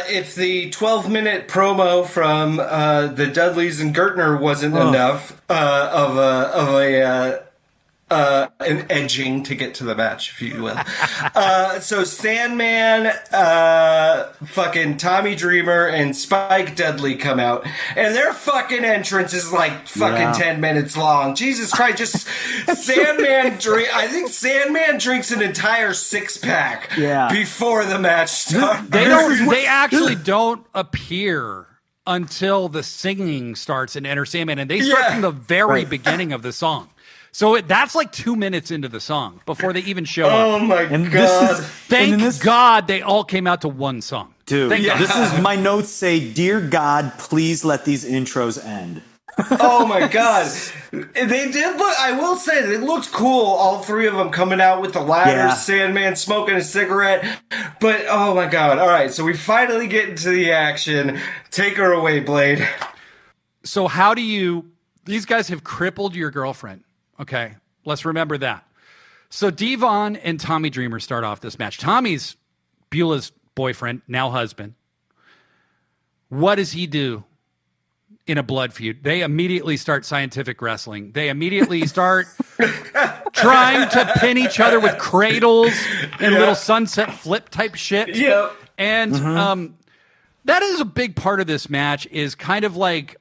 if the 12-minute promo from the Dudleys and Gertner wasn't enough of an edging to get to the match, if you will. So Sandman, fucking Tommy Dreamer, and Spike Dudley come out, and their fucking entrance is like fucking 10 minutes long. Jesus Christ, just Sandman I think Sandman drinks an entire 6-pack before the match starts. They actually don't appear until the singing starts in Enter Sandman, and they start from the very beginning of the song. So that's like 2 minutes into the song before they even show up. Oh my God. Thank God they all came out to one song. Dude, this is my notes say, dear God, please let these intros end. Oh my God. They did look, I will say, it looked cool, all three of them coming out with the ladders, Sandman smoking a cigarette. But, oh my God. All right, so we finally get into the action. Take her away, Blade. So these guys have crippled your girlfriend. Okay, let's remember that. So Devon and Tommy Dreamer start off this match. Tommy's Beulah's boyfriend, now husband. What does he do in a blood feud? They immediately start scientific wrestling. They immediately start trying to pin each other with cradles and little sunset flip type shit. Yep. And that is a big part of this match, is kind of like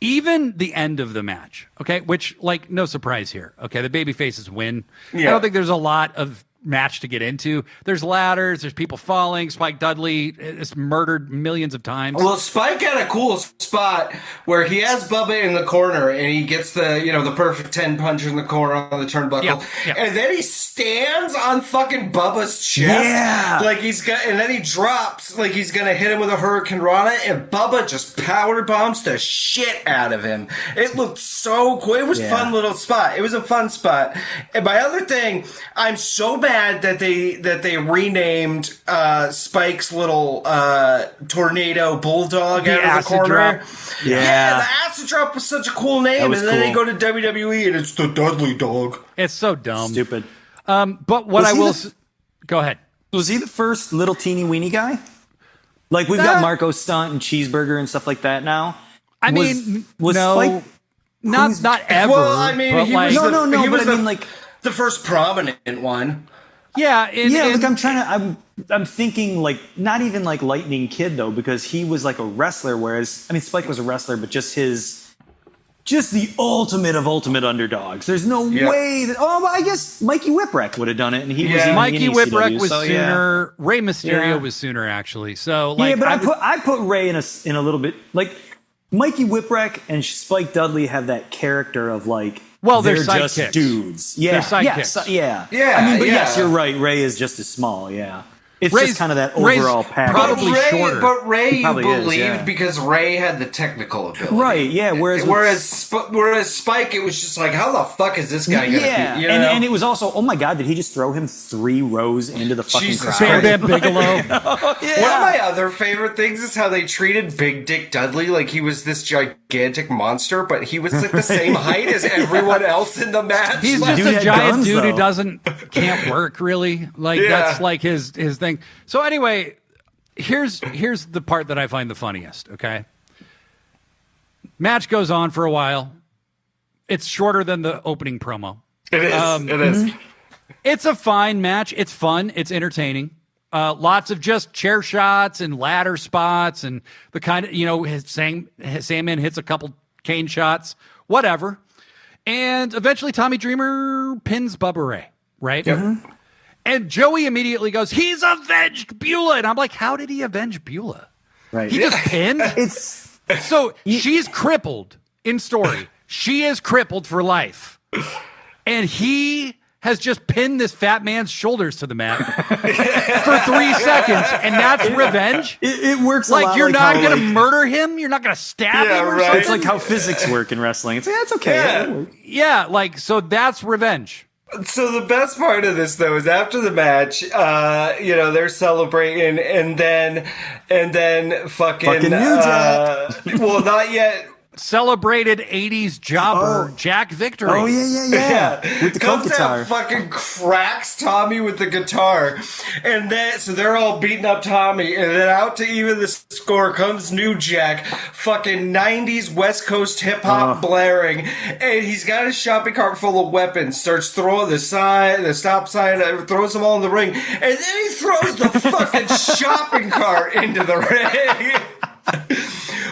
even the end of the match, okay? Which, like, no surprise here, okay? The baby faces win. I don't think there's a lot of match to get into. There's ladders, there's people falling. Spike Dudley is murdered millions of times. Well, Spike had a cool spot where he has Bubba in the corner and he gets the perfect 10 punch in the corner on the turnbuckle. And then he stands on fucking Bubba's chest. Like and then he drops like he's gonna hit him with a Hurricane Rana, and Bubba just power bombs the shit out of him. It looked so cool. It was a fun little spot. It was a fun spot. And my other thing, I'm so mad mad that they renamed Spike's little tornado bulldog out of the acid corner. drop. Yeah, the acid drop was such a cool name, and then they go to WWE and it's the Dudley dog. It's so dumb. Stupid. But what I will go ahead. Was he the first little teeny weeny guy? Like we've got Marco Stunt and Cheeseburger and stuff like that now. I mean, was no, Spike, not ever. Well, I mean, but he like, was he was like the first prominent one. yeah, like I'm thinking like not even like Lightning Kid though, because he was like a wrestler, whereas I mean Spike was a wrestler, but just the ultimate of ultimate underdogs. There's no way that I guess Mikey Whipwreck would have done it, and he was Mikey in Whipwreck ECW, was so, sooner. Ray Mysterio was sooner actually. So like, but I put Ray in a little bit like Mikey Whipwreck and Spike Dudley have that character of like. Well, they're just sidekicks. dudes. Yeah, They're sidekicks. Yeah. Yeah, I mean, but yeah. yes, you're right. Ray is just as small. Yeah. It's Ray's- just kind of that Ray's overall package. probably shorter. But Ray, you probably is, believed yeah. because Ray had the technical ability. Right, yeah. Whereas Spike, it was just like, how the fuck is this guy going to be? You know? and it was also, oh my God, did he just throw him 3 rows into the fucking Jesus crowd? Bam Bigelow. One of my other favorite things is how they treated Big Dick Dudley like he was this gigantic monster, but he was like the same height as everyone else in the match. He's Like, just Dude a had giant guns, dude though. who can't work really. Like that's like his thing. So anyway, here's the part that I find the funniest. Okay, match goes on for a while. It's shorter than the opening promo. It is. It is. It's a fine match. It's fun. It's entertaining. Lots of just chair shots and ladder spots and the kind of, Sandman hits a couple cane shots, whatever. And eventually Tommy Dreamer pins Bubba Ray, right? Yep. And Joey immediately goes, he's avenged Beulah. And I'm like, how did he avenge Beulah? Right. He just pinned? So she's crippled in story. She is crippled for life. And he has just pinned this fat man's shoulders to the mat for 3 seconds. And that's revenge? It works a Like, lot you're not how, going to murder him? You're not going to stab him or right. something? It's like how physics work in wrestling. It's like, that's okay. Yeah. Yeah, like, so that's revenge. So the best part of this, though, is after the match, they're celebrating, and then fucking New Jack. well, not yet. Celebrated 80s jobber Jack Victory. Oh, yeah. With the coke Comes guitar. out, fucking cracks Tommy with the guitar, and then so they're all beating up Tommy, and then out to even the score comes New Jack, fucking 90s West Coast hip hop blaring, and he's got his shopping cart full of weapons, starts throwing the stop sign, throws them all in the ring, and then he throws the fucking shopping cart into the ring.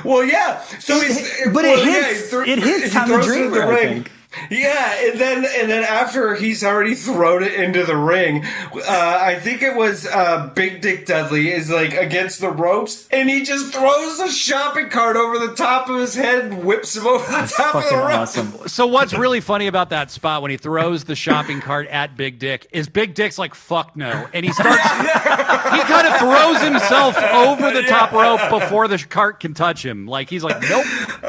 Well, yeah. So it hits Tommy Dreamer, I think. Yeah, and then after he's already thrown it into the ring, I think it was Big Dick Dudley is like against the ropes, and he just throws the shopping cart over the top of his head and whips him over the top of the rope. Awesome. So what's really funny about that spot when he throws the shopping cart at Big Dick is Big Dick's like, fuck no. And he starts, he kind of throws himself over the top rope before the cart can touch him. Like, he's like, nope.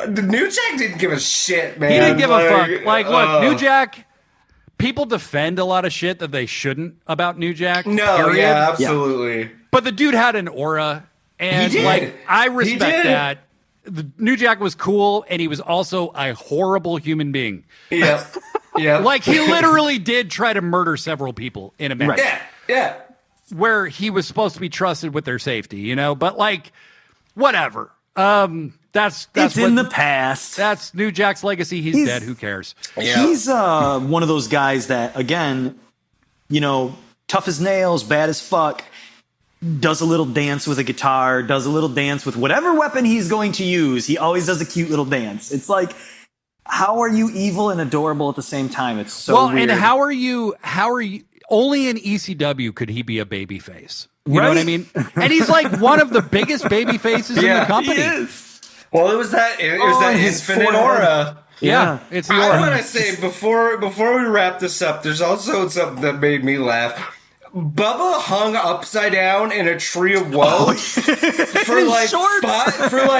The New Jack didn't give a shit, man. He didn't give a fuck. Like, look, New Jack, people defend a lot of shit that they shouldn't about New Jack. No, period. yeah, absolutely. But the dude had an aura, and He did. like, I respect did. that. The New Jack was cool, and he was also a horrible human being. Yeah, yeah. Like, he literally did try to murder several people in a match. Yeah. Where he was supposed to be trusted with their safety, But like, whatever. That's It's in the past. That's New Jack's legacy. He's dead. Who cares? Yeah. He's one of those guys that, again, tough as nails, bad as fuck, does a little dance with a guitar, does a little dance with whatever weapon he's going to use. He always does a cute little dance. It's like, how are you evil and adorable at the same time? It's so weird. And how are you? Only in ECW could he be a baby face. You know what I mean? And he's like one of the biggest baby faces in the company. He is. Well, it was that his infinite forehead. aura. Yeah, it's the I aura. want to say before we wrap this up, there's also something that made me laugh. Bubba hung upside down in a tree of woe for like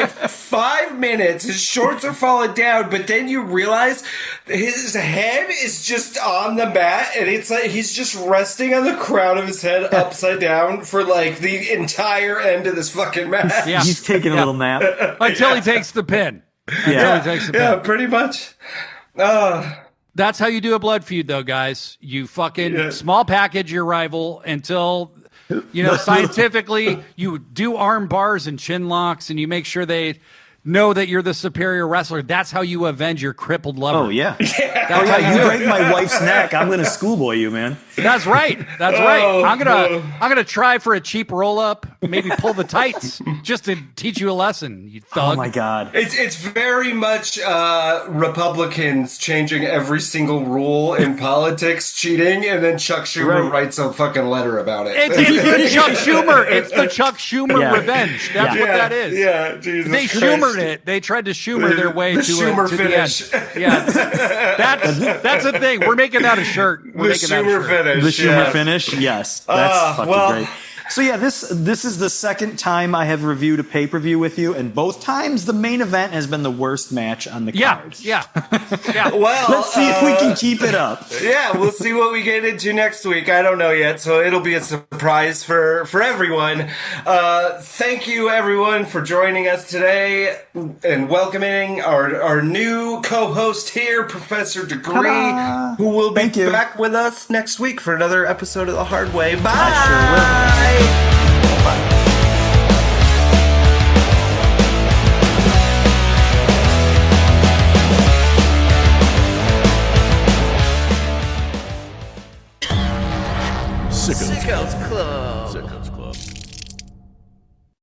5 minutes. His shorts are falling down, but then you realize his head is just on the mat, and it's like he's just resting on the crown of his head upside down for like the entire end of this fucking match. Yeah. He's taking a little nap. Until he takes the pin. Yeah, pretty much. That's how you do a blood feud, though, guys. You fucking small package your rival until, scientifically you do arm bars and chin locks, and you make sure they know that you're the superior wrestler. That's how you avenge your crippled lover. Oh, yeah. That's how You break my wife's neck, I'm going to schoolboy you, man. That's right. Right. I'm gonna try for a cheap roll up, maybe pull the tights, just to teach you a lesson. You thug. Oh my God. It's very much Republicans changing every single rule in politics, cheating, and then Chuck Schumer writes a fucking letter about it. It's the Chuck Schumer. It's the Chuck Schumer revenge. That's what that is. Yeah, Jesus They Christ. Schumered it. They tried to Schumer their way the to Schumer to finish. the end. Yeah, that's a thing. We're making that a shirt. We're making that a Schumer shirt. finish. The Schumer finish? Yes. That's fucking well. great. So yeah, this is the second time I have reviewed a pay-per-view with you, and both times the main event has been the worst match on the card. Yeah. Well, Let's see if we can keep it up. Yeah, we'll see what we get into next week. I don't know yet, so it'll be a surprise for everyone. Thank you, everyone, for joining us today and welcoming our new co-host here, Professor Degree, Ta-da. who will be Thank you. back with us next week for another episode of The Hard Way. Bye! I sure will. Sickos Club.